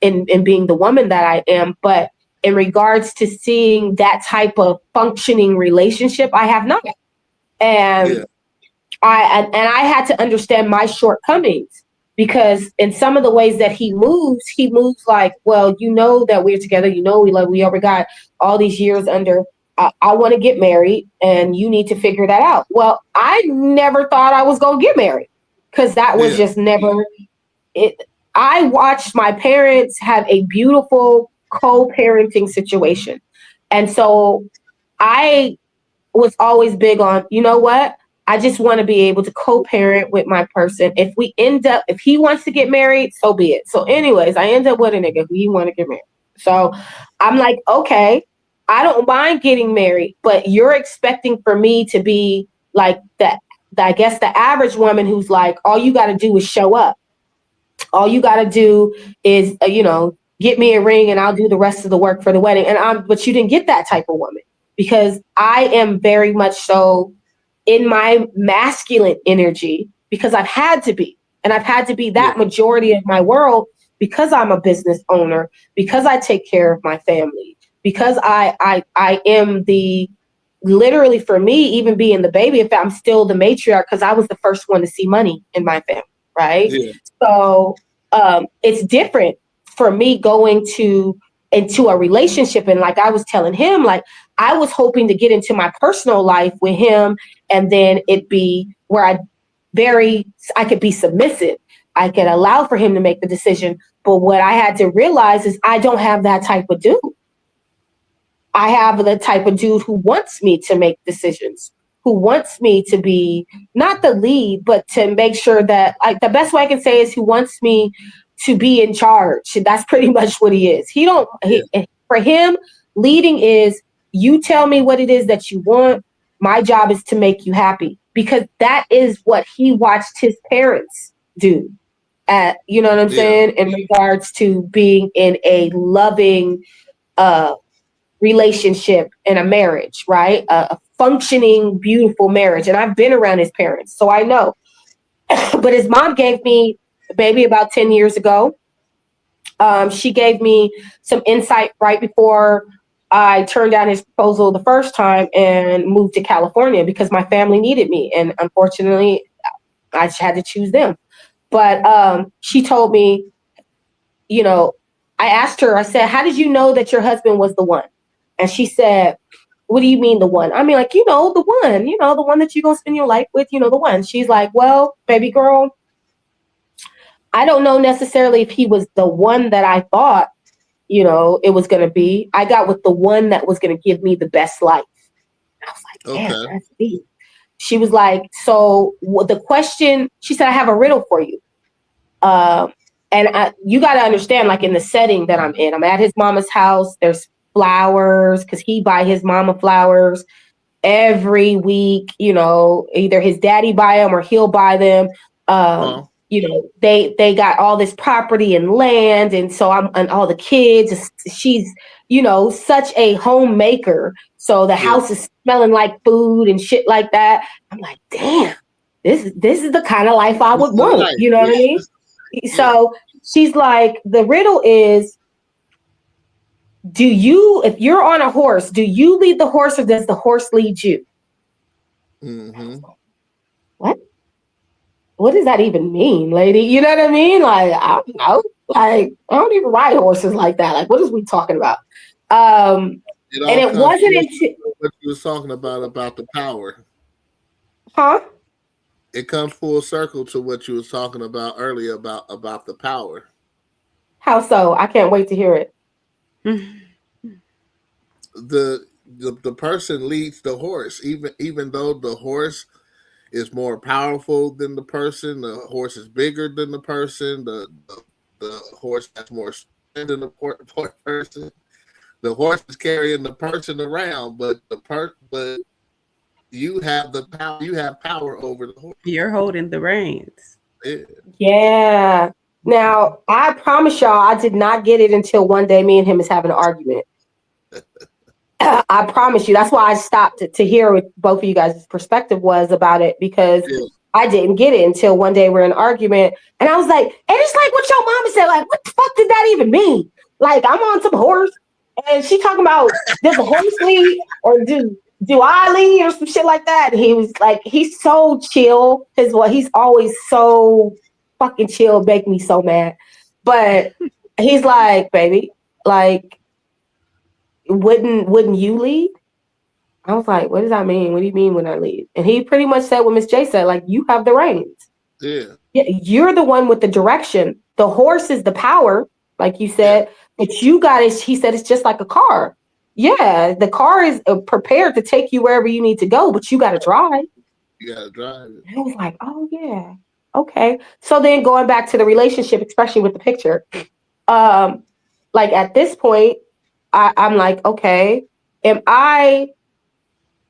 in being the woman that I am. But in regards to seeing that type of functioning relationship, I have not. And I had to understand my shortcomings, because in some of the ways that he moves like, well, you know that we're together, you know, we already got all these years under, I want to get married and you need to figure that out. Well, I never thought I was going to get married, because that was just never it. I watched my parents have a beautiful co-parenting situation. And so I was always big on, you know what? I just want to be able to co-parent with my person. If he wants to get married, so be it. So anyways, I end up with a nigga who want to get married. So I'm like, okay, I don't mind getting married, but you're expecting for me to be like that. I guess the average woman who's like, all you got to do is show up. All you got to do is, you know, get me a ring and I'll do the rest of the work for the wedding. But you didn't get that type of woman, because I am very much so in my masculine energy, because I've had to be, and I've had to be that majority of my world, because I'm a business owner, because I take care of my family, because I am the, literally for me, even being the baby, if I'm still the matriarch, because I was the first one to see money in my family. Right. Yeah. So it's different for me going into a relationship. And like I was telling him, like I was hoping to get into my personal life with him, and then it be where I could be submissive. I could allow for him to make the decision. But what I had to realize is I don't have that type of dude. I have the type of dude who wants me to make decisions, who wants me to be not the lead, but to make sure that, like, the best way I can say is who wants me to be in charge. That's pretty much what he is. For him, leading is, you tell me what it is that you want. My job is to make you happy, because that is what he watched his parents do. You know what I'm saying? In regards to being in a loving relationship in a marriage, right? A functioning, beautiful marriage. And I've been around his parents, so I know. But his mom gave me a baby about 10 years ago. She gave me some insight right before I turned down his proposal the first time and moved to California because my family needed me. And unfortunately, I just had to choose them. But she told me, you know, I asked her, I said, how did you know that your husband was the one? And she said, what do you mean the one? I mean, like, the one that you're going to spend your life with, the one. She's like, well, baby girl, I don't know necessarily if he was the one that I thought, it was going to be. I got with the one that was going to give me the best life. I was like, damn, that's deep. She was like, so the question, she said, I have a riddle for you. And you got to understand, like in the setting that I'm in, I'm at his mama's house. There's flowers because he buy his mama flowers every week. Either his daddy buy them or he'll buy them. They got all this property and land, and so and all the kids. She's such a homemaker. So the house is smelling like food and shit like that. I'm like, damn, this is the kind of life I would want. You know what I mean? So she's like, the riddle is, if you're on a horse, do you lead the horse or does the horse lead you? Mm-hmm. What does that even mean, lady? You know what I mean? Like, I don't know. Like, I don't even ride horses like that. Like, what is we talking about? It wasn't until what you was talking about the power. Huh? It comes full circle to what you was talking about earlier about the power. How so? I can't wait to hear it. The person leads the horse, even though the horse is more powerful than the person. The horse is bigger than the person. The horse has more strength than the person. The horse is carrying the person around, but you have the power. You have power over the horse. You're holding the reins. Yeah. Now, I promise y'all, I did not get it until one day me and him is having an argument. I promise you. That's why I stopped to hear what both of you guys' perspective was about it, because I didn't get it until one day we're in an argument. And I was like, and it's like what your mama said, like, what the fuck did that even mean? Like, I'm on some horse and she talking about, does the horse lead or do I lead or some shit like that? And he was like, he's so chill. He's always so fucking chill, make me so mad. But he's like, baby, like, wouldn't you lead? I was like, what does that mean? What do you mean when I lead? And he pretty much said what Miss J said, like, you have the reins. Yeah, you're the one with the direction. The horse is the power, like you said, but you got it. He said it's just like a car. Yeah, the car is prepared to take you wherever you need to go, but you got to drive. You got to drive it. I was like, oh yeah, okay. So then going back to the relationship, especially with the picture, like at this point, I'm like, okay,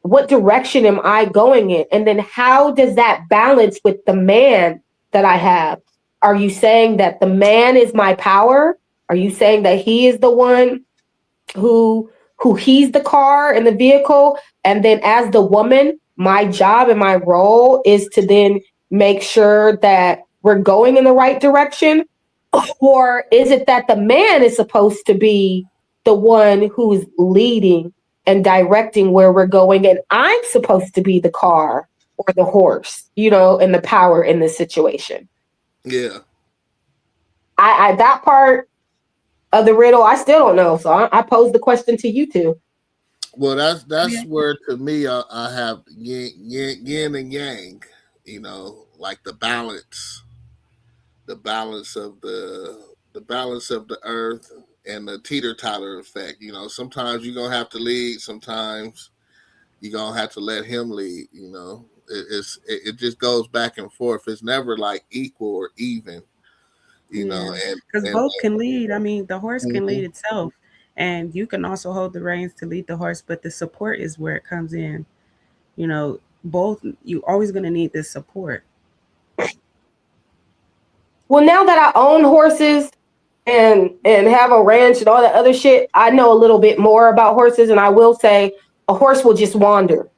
what direction am I going in? And then how does that balance with the man that I have? Are you saying that the man is my power? Are you saying that he is the one who he's the car and the vehicle? And then as the woman, my job and my role is to then make sure that we're going in the right direction? Or is it that the man is supposed to be the one who's leading and directing where we're going, and I'm supposed to be the car or the horse, and the power in this situation? Yeah. I that part of the riddle, I still don't know. So I posed the question to you two. Well, that's where, to me, I have yin and yang, like the balance of the earth and the teeter-totter effect. Sometimes you're going to have to lead. Sometimes you're going to have to let him lead. It just goes back and forth. It's never like equal or even, because both can lead. I mean, the horse can lead itself, and you can also hold the reins to lead the horse, but the support is where it comes in. Both, you always going to need this support. Well, now that I own horses and have a ranch and all that other shit, I know a little bit more about horses, and I will say a horse will just wander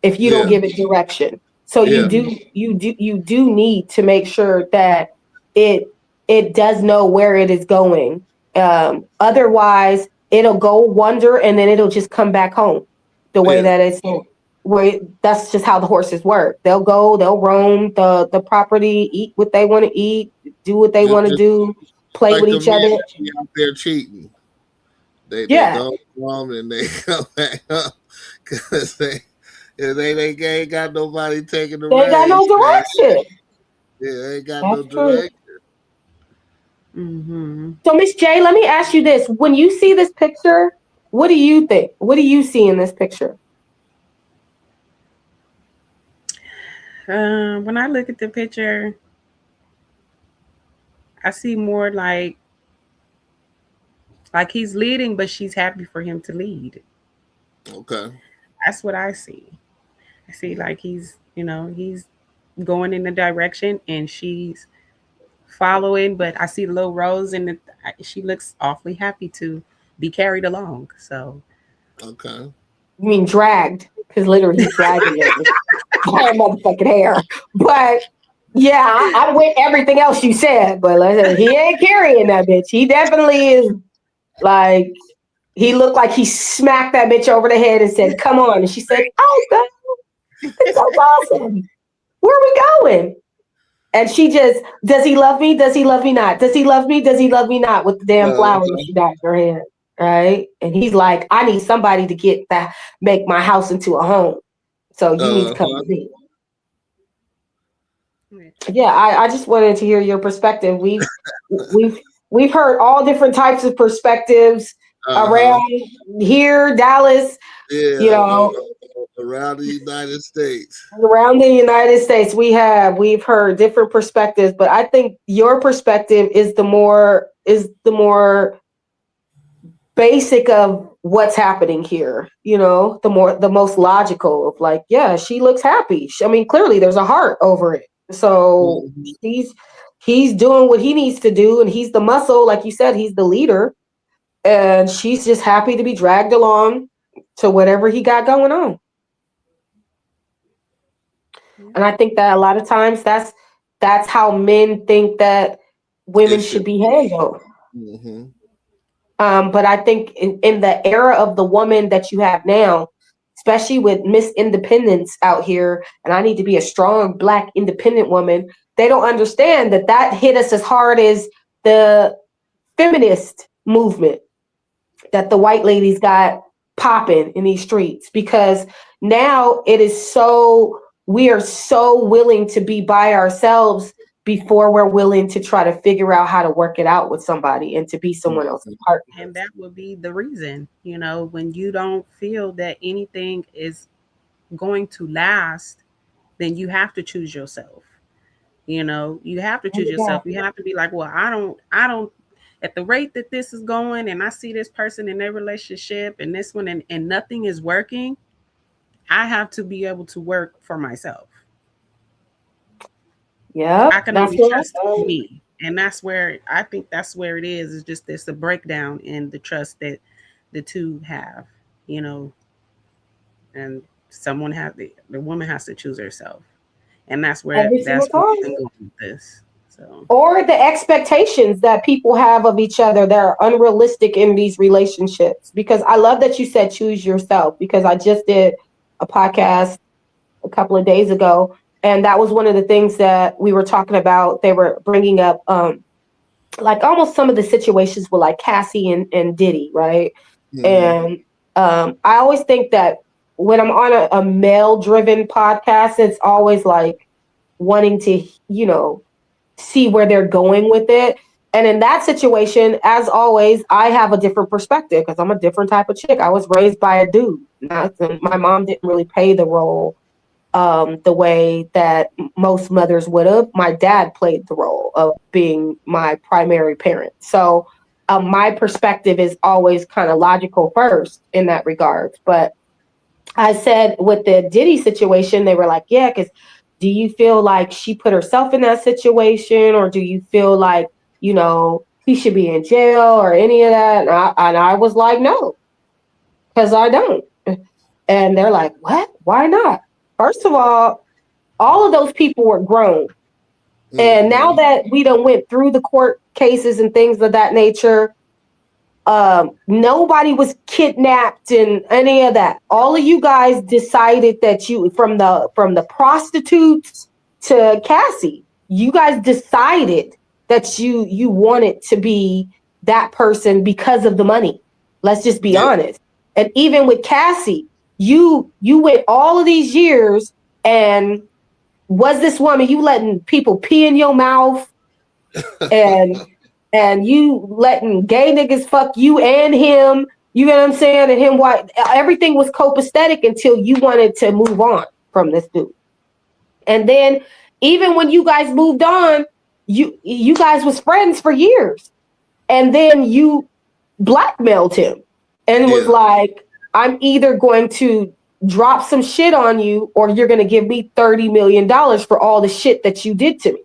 if you don't Yeah. give it direction. So Yeah. you do need to make sure that it does know where it is going. Otherwise, it'll go wander and then it'll just come back home the way Yeah. that it's where that's just how the horses work. They'll go, they'll roam the property, eat what they want to eat, do what they want to Just do, play like with the each men other. that be out there cheating. They Yeah. go home and they come back up because they ain't got nobody taking the They ain't got no reins, man. direction. Yeah, they ain't got no That's true. direction. Mm-hmm. So, Miss J, let me ask you this. When you see this picture, what do you think? What do you see in this picture? When I look at the picture, I see more like he's leading, but she's happy for him to lead. Okay. That's what I see. I see like he's going in the direction and she's following, but I see the little rose and she looks awfully happy to be carried along. So, okay. You mean dragged? Because literally he's dragging it. Her motherfucking hair. But yeah, I'm with everything else you said. But listen, he ain't carrying that bitch. He definitely is like, he looked like he smacked that bitch over the head and said, "Come on." And she said, "Oh, God, it's so awesome. Where are we going?" And she just, "Does he love me? Does he love me not? Does he love me? Does he love me not?" With the damn flower that she got in her hand. Right? And he's like, "I need somebody to make my house into a home. So you need to come with me." Yeah, I just wanted to hear your perspective. We've heard all different types of perspectives around here, Dallas. Yeah, around the United States. Around the United States, we've heard different perspectives, but I think your perspective is the more basic of what's happening here. The most logical of like, yeah, she looks happy. I mean, clearly there's a heart over it. So he's doing what he needs to do, and he's the muscle, like you said, he's the leader, and she's just happy to be dragged along to whatever he got going on. And I think that a lot of times that's how men think that women should be handled. Mm-hmm. But I think in the era of the woman that you have now, especially with Miss Independence out here, and I need to be a strong Black independent woman, they don't understand that hit us as hard as the feminist movement that the white ladies got popping in these streets, because now we are so willing to be by ourselves before we're willing to try to figure out how to work it out with somebody and to be someone else's partner. And that would be the reason, when you don't feel that anything is going to last, then you have to choose yourself. You have to choose yourself. You have to be like, well, I don't, at the rate that this is going, and I see this person in their relationship and this one, and nothing is working, I have to be able to work for myself. Yeah, I can only trust me. And that's where I think that's where it is. It's just there's a breakdown in the trust that the two have, and the woman has to choose herself. And that's where I'm going with this. So, or the expectations that people have of each other that are unrealistic in these relationships. Because I love that you said choose yourself, because I just did a podcast a couple of days ago, and that was one of the things that we were talking about. They were bringing up like almost some of the situations with like Cassie and Diddy, right? Mm-hmm. And I always think that when I'm on a male-driven podcast, it's always like wanting to, see where they're going with it. And in that situation, as always, I have a different perspective because I'm a different type of chick. I was raised by a dude. My mom didn't really play the role the way that most mothers would have. My dad played the role of being my primary parent. So my perspective is always kind of logical first in that regard. But I said with the Diddy situation, they were like, yeah, because Do you feel like she put herself in that situation, or do you feel like, you know, he should be in jail or any of that? And I was like, no, because I don't. And they're like, what? Why not? First of all of those people were grown. And now that we done went through the court cases and things of that nature, nobody was kidnapped and any of that. All of you guys decided that you, from the prostitutes to Cassie, you guys decided that you wanted to be that person because of the money. Let's just be honest. And even with Cassie, you went all of these years, and was this woman, you letting people pee in your mouth and you letting gay niggas fuck you and him, you know what I'm saying? And him, what, everything was copacetic until you wanted to move on from this dude. And then even when you guys moved on, you guys was friends for years. And then you blackmailed him and was like, I'm either going to drop some shit on you, or you're going to give me $30 million for all the shit that you did to me.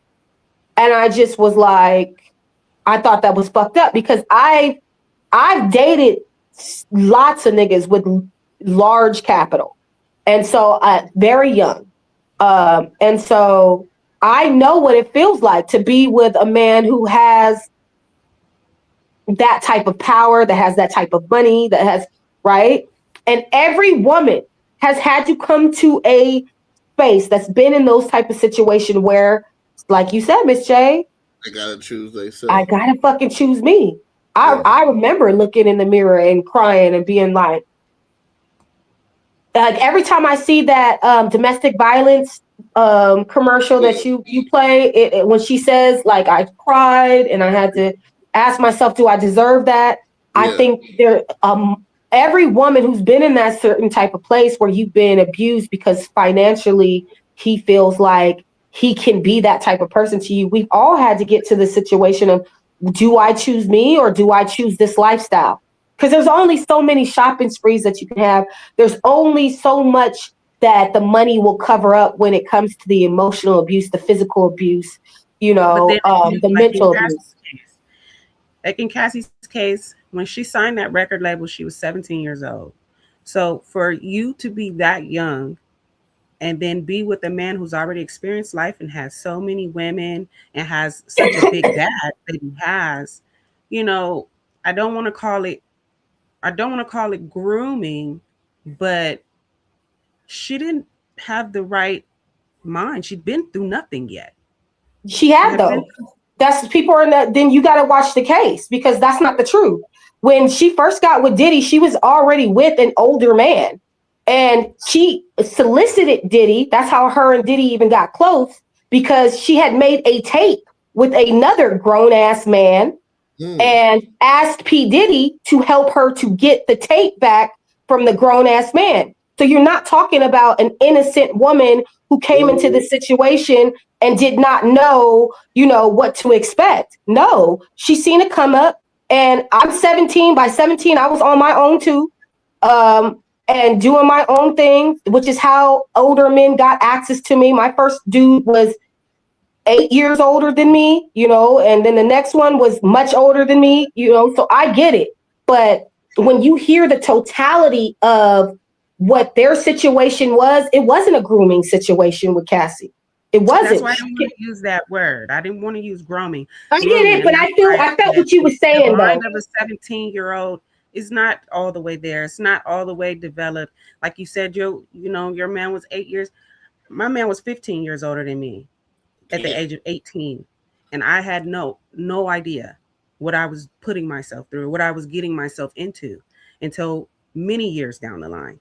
And I just was like, I thought that was fucked up, because I've dated lots of niggas with large capital. And so very young. And so I know what it feels like to be with a man who has that type of power, that has that type of money, that has, right? And every woman has had to come to a space that's been in those type of situation where, like you said, Miss J, they gotta choose themselves. I gotta fucking choose me. I remember looking in the mirror and crying and being like every time I see that domestic violence commercial that you play, it, when she says, like, I cried and I had to ask myself, do I deserve that? I think every woman who's been in that certain type of place where you've been abused because financially he feels like he can be that type of person to you. We've all had to get to the situation of, do I choose me or do I choose this lifestyle? Because there's only so many shopping sprees that you can have. There's only so much that the money will cover up when it comes to the emotional abuse, the physical abuse, you know, the mental abuse. Like in Cassie's case, when she signed that record label, she was 17 years old. So for you to be that young and then be with a man who's already experienced life and has so many women and has such a big dad that he has, you know, I don't want to call it grooming, but she didn't have the right mind. She'd been through nothing yet. She had though. That's people are in that. Then you got to watch the case, because that's not the truth. When she first got with Diddy, she was already with an older man, and she solicited Diddy. That's how her and Diddy even got close, because she had made a tape with another grown ass man and asked P. Diddy to help her to get the tape back from the grown ass man. So you're not talking about an innocent woman who came into the situation and did not know, you know, what to expect. No, she seen it come up, and I'm 17. By 17, I was on my own too, and doing my own thing, which is how older men got access to me. My first dude was 8 years older than me, you know, and then the next one was much older than me, you know, so I get it. But when you hear the totality of what their situation was, it wasn't a grooming situation with Cassie. It wasn't. That's why I didn't want to use that word. I didn't want to use grooming. I get it, but I felt what you were saying. The mind of a 17-year-old is not all the way there. It's not all the way developed. Like you said, you know, your man was 8 years. My man was 15 years older than me at the age of 18. And I had no idea what I was putting myself through, what I was getting myself into until many years down the line,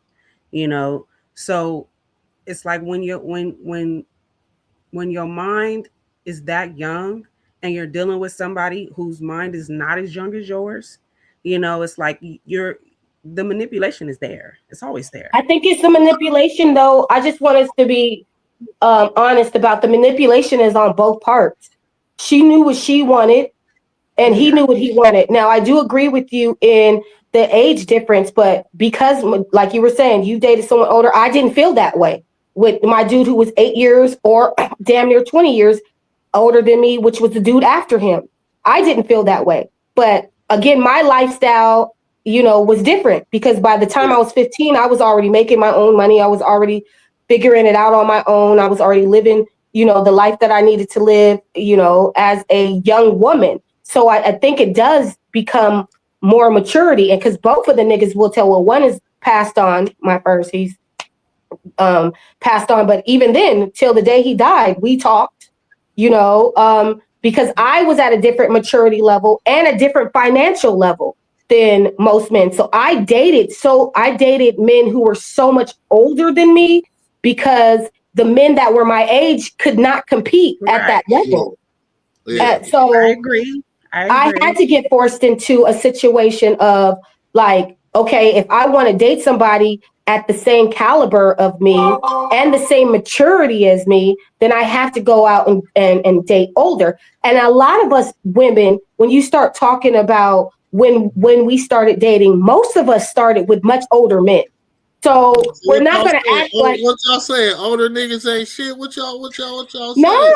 you know? So it's like when your mind is that young and you're dealing with somebody whose mind is not as young as yours, you know, it's like the manipulation is there. It's always there. I think it's the manipulation, though. I just want us to be honest about the manipulation is on both parts. She knew what she wanted and he knew what he wanted. Now, I do agree with you in the age difference, but because, like you were saying, you dated someone older, I didn't feel that way. with my dude who was 8 years or damn near 20 years older than me, which was the dude after him. I didn't feel that way. But again, my lifestyle, was different because by the time I was 15, I was already making my own money. I was already figuring it out on my own. I was already living, the life that I needed to live, as a young woman. So I think it does become more maturity. And because both of the niggas will tell, well, one is passed on, my first, he's passed on. But even then, till the day he died, we talked, because I was at a different maturity level and a different financial level than most men. So I dated men who were so much older than me because the men that were my age could not compete at that level. Yeah. So I agree. I had to get forced into a situation of like, okay, if I want to date somebody at the same caliber of me and the same maturity as me, then I have to go out and date older. And a lot of us women, when you start talking about when we started dating, most of us started with much older men. So we're not going to act like what y'all saying. Older niggas ain't shit. What y'all saying? No,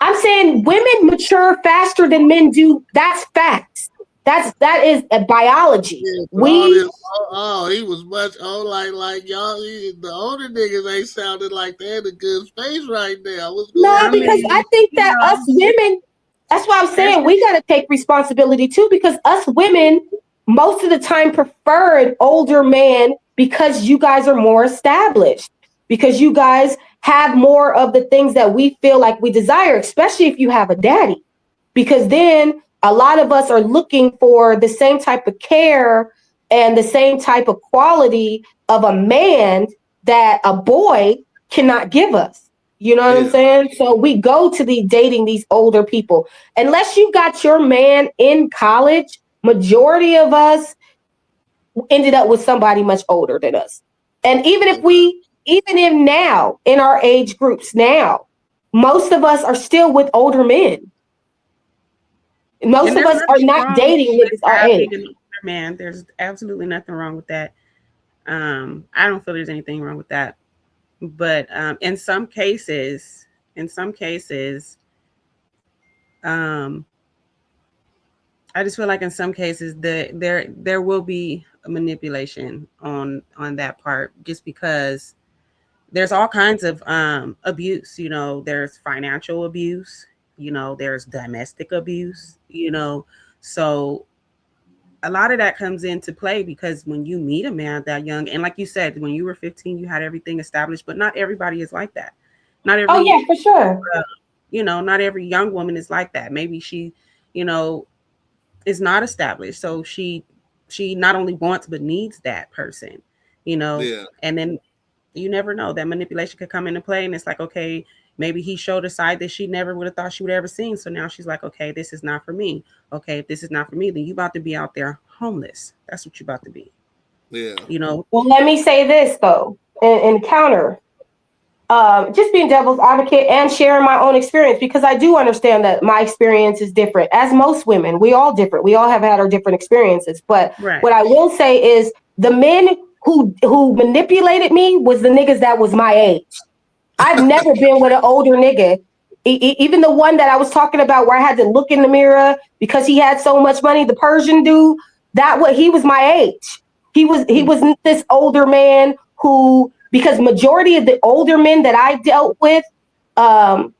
I'm saying women mature faster than men do. That's facts. That is a biology. Yeah, he was much old, like y'all. The older niggas ain't sounding like they're in a good space right now. Because I think that us women, that's why I'm saying we got to take responsibility too, because us women most of the time prefer an older man because you guys are more established, because you guys have more of the things that we feel like we desire, especially if you have a daddy, because then a lot of us are looking for the same type of care and the same type of quality of a man that a boy cannot give us. You know what I'm saying? So we go to dating these older people. Unless you got your man in college, majority of us ended up with somebody much older than us. And even if now in our age groups now, most of us are still with older men. Most of us are not dating niggas our age. Man, there's absolutely nothing wrong with that. I don't feel there's anything wrong with that. But in some cases, I just feel like in some cases there will be a manipulation on that part, just because there's all kinds of abuse. There's financial abuse. There's domestic abuse. So a lot of that comes into play because when you meet a man that young, and like you said, when you were 15, you had everything established, but not everybody is like that. Not every, oh yeah, for sure. Not every young woman is like that. Maybe she, is not established. So she not only wants, but needs that person, and then you never know, that manipulation could come into play. And it's like, okay, maybe he showed a side that she never would have thought she would ever seen. So now she's like, okay, this is not for me. Okay, if this is not for me, then you about to be out there homeless. That's what you about to be. Yeah. Well, let me say this though, and counter, just being devil's advocate and sharing my own experience, because I do understand that my experience is different. As most women, we all different. We all have had our different experiences. But what I will say is the men who manipulated me was the niggas that was my age. I've never been with an older nigga. Even the one that I was talking about where I had to look in the mirror because he had so much money, the Persian dude, he was my age. He was this older man who, because majority of the older men that I dealt with, and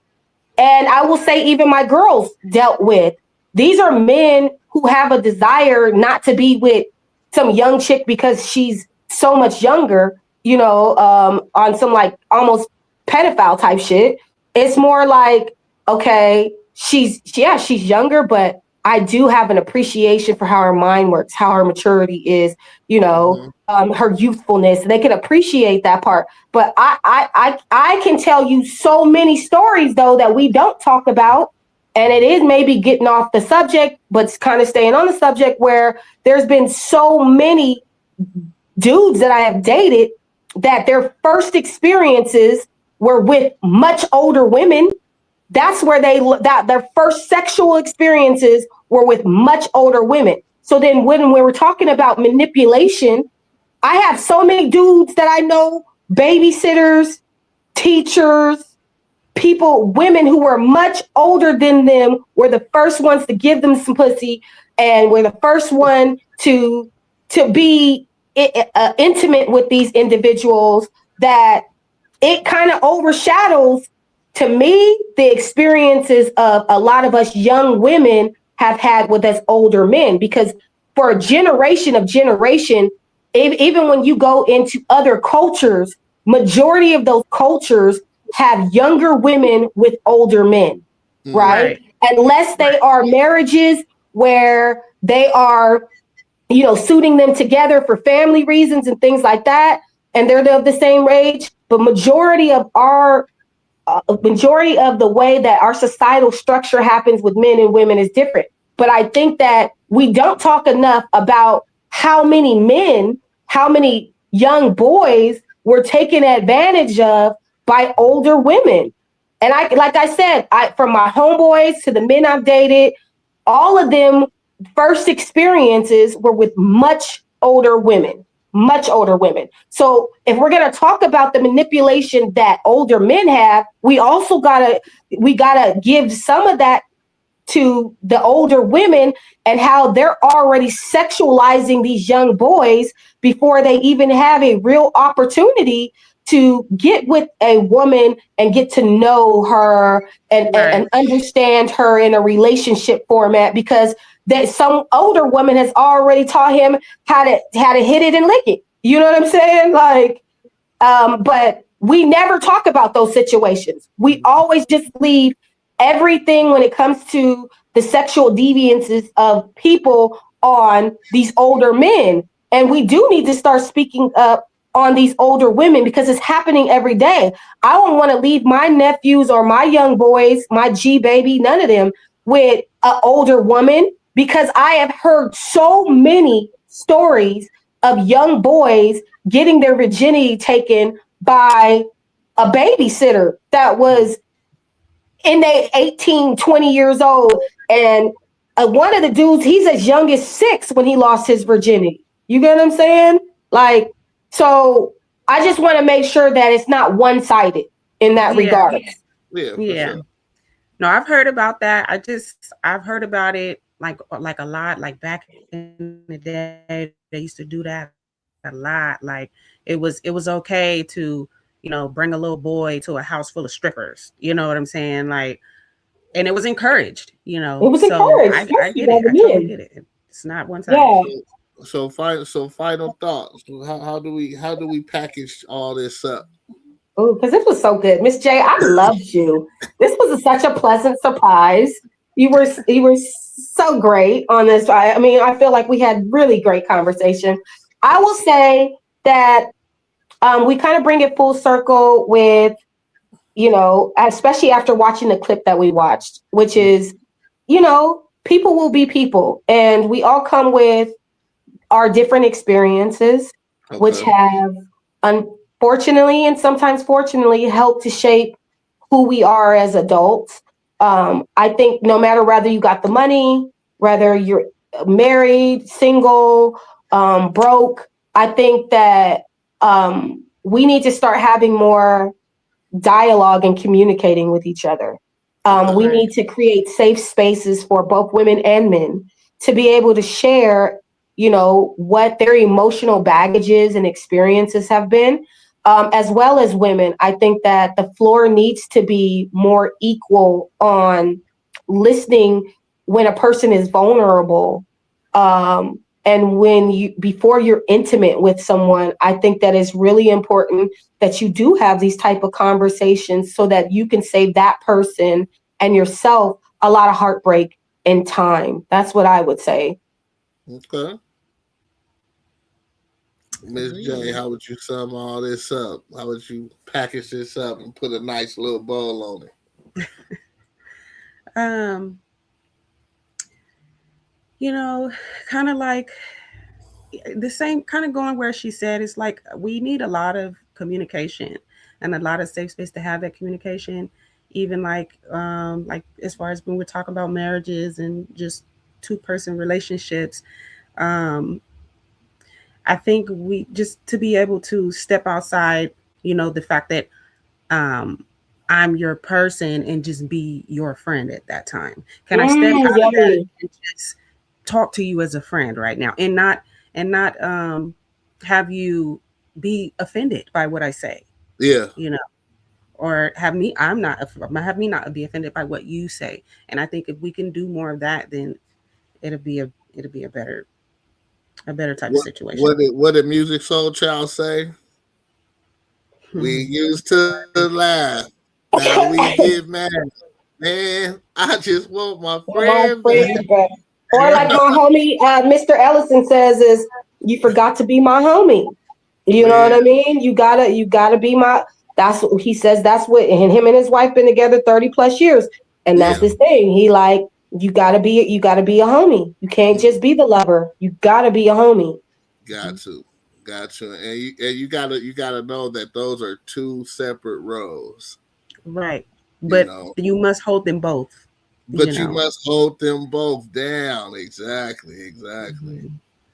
I will say even my girls dealt with, these are men who have a desire not to be with some young chick because she's so much younger, on some like almost pedophile type shit. It's more like, okay, she's younger, but I do have an appreciation for how her mind works, how her maturity is, her youthfulness. They can appreciate that part. But I can tell you so many stories though that we don't talk about. And it is maybe getting off the subject, but it's kind of staying on the subject, where there's been so many dudes that I have dated that their first experiences were with much older women. That's where their first sexual experiences were with much older women. So then when we were talking about manipulation, I have so many dudes that I know babysitters, teachers, people, women who were much older than them were the first ones to give them some pussy and were the first one to be intimate with these individuals, that it kind of overshadows, to me, the experiences of a lot of us young women have had with us older men. Because for a generation, even when you go into other cultures, majority of those cultures have younger women with older men, right? Unless they are marriages where they are, suiting them together for family reasons and things like that, and they're of the same age. But majority of the way that our societal structure happens with men and women is different. But I think that we don't talk enough about how many young boys were taken advantage of by older women. And like I said, from my homeboys to the men I've dated, all of them first experiences were with much older women. So if we're going to talk about the manipulation that older men have, we also gotta give some of that to the older women, and how they're already sexualizing these young boys before they even have a real opportunity to get with a woman and get to know her and understand her in a relationship format, because that some older woman has already taught him how to hit it and lick it. You know what I'm saying? Like, but we never talk about those situations. We always just leave everything when it comes to the sexual deviances of people on these older men. And we do need to start speaking up on these older women, because it's happening every day. I don't want to leave my nephews or my young boys, my G baby, none of them, with an older woman, because I have heard so many stories of young boys getting their virginity taken by a babysitter that was in their 18, 20 years old. And one of the dudes, he's as young as 6 when he lost his virginity. You get what I'm saying? Like, so I just want to make sure that it's not one-sided in that regard. Yeah. No, I've heard about that. I've heard about it like a lot. Like back in the day, they used to do that a lot. Like it was okay to, bring a little boy to a house full of strippers. You know what I'm saying? Like, and it was encouraged. It was encouraged. I get it. I totally get it. It's not one-sided. Yeah. So final thoughts. How do we package all this up? Oh, because this was so good, Miss J. I loved you. This was such a pleasant surprise. You were so great on this. I mean, I feel like we had really great conversation. I will say that we kind of bring it full circle with, especially after watching the clip that we watched, which is, people will be people, and we all come with our different experiences, which have unfortunately and sometimes fortunately helped to shape who we are as adults. I think no matter whether you got the money, whether you're married, single, broke, I think that we need to start having more dialogue and communicating with each other. We need to create safe spaces for both women and men to be able to share, what their emotional baggages and experiences have been, as well as women. I think that the floor needs to be more equal on listening when a person is vulnerable. And before you're intimate with someone, I think that it's really important that you do have these type of conversations so that you can save that person and yourself a lot of heartbreak and time. That's what I would say. Okay. Ms. J, how would you sum all this up? How would you package this up and put a nice little bow on it? Kind of like the same, kind of going where she said, it's like we need a lot of communication and a lot of safe space to have that communication, even like as far as when we're talking about marriages and just 2-person relationships. I think we just to be able to step outside the fact that I'm your person and just be your friend at that time. Can I step out of that and just talk to you as a friend right now, and not have you be offended by what I say? Yeah. Or have me not be offended by what you say. And I think if we can do more of that, then it'll be a better type of situation. What did Music Soul Child say? We used to laugh. Now we get mad. Man, I just want my friend back. Or like my homie, Mr. Ellison says, is you forgot to be my homie. You know what I mean? You gotta be my. That's what he says. That's what, and him and his wife been together 30 plus years, and that's his thing. He like, you gotta be a homie. You can't just be the lover. You gotta be a homie. Got to, and you gotta know that those are two separate roles. Right, but you must hold them both. But you must hold them both down. Exactly.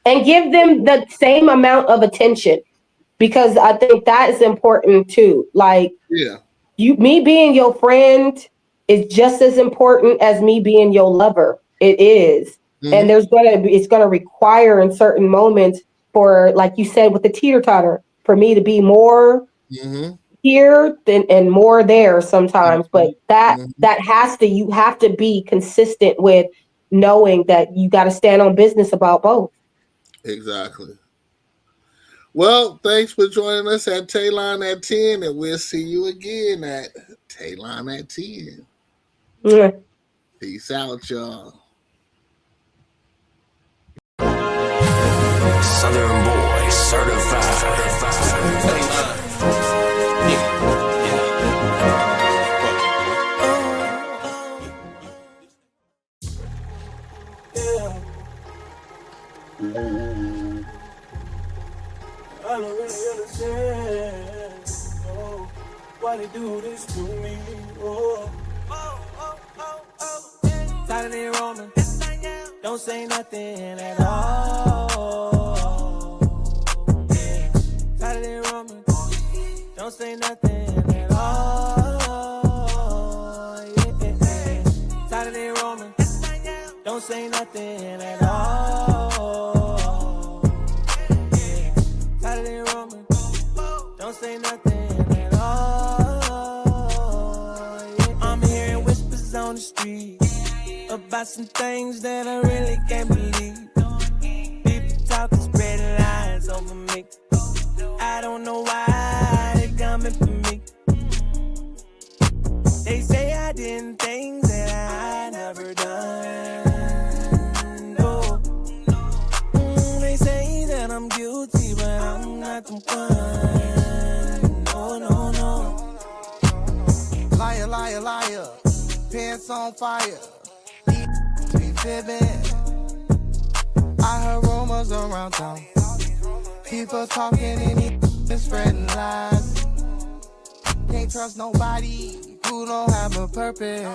And give them the same amount of attention. Because I think that is important too. Like, me being your friend is just as important as me being your lover. It is. And it's gonna require in certain moments for, like you said, with the teeter-totter, for me to be more here and more there sometimes. But you have to be consistent with knowing that you got to stand on business about both. Exactly. Well, thanks for joining us at Talon at 10, and we'll see you again at Talon at 10. Peace out, y'all. Southern Boy Certified. I don't really understand, why they do this to me, Saturday Roman, don't say nothing at all. Saturday Roman, don't say nothing at all. Saturday Roman, don't say nothing at all. Saturday Roman, don't say nothing at all. I'm hearing whispers on the street about some things that I really can't believe. People talking, spreading lies over me. I don't know why they coming for me. They say I did things that I never done. No. They say that I'm guilty, but I'm not the one. No. Liar, liar, liar. Pants on fire. Be fibbing. I heard rumors around town. People talking and spreading lies. Can't trust nobody who don't have a purpose.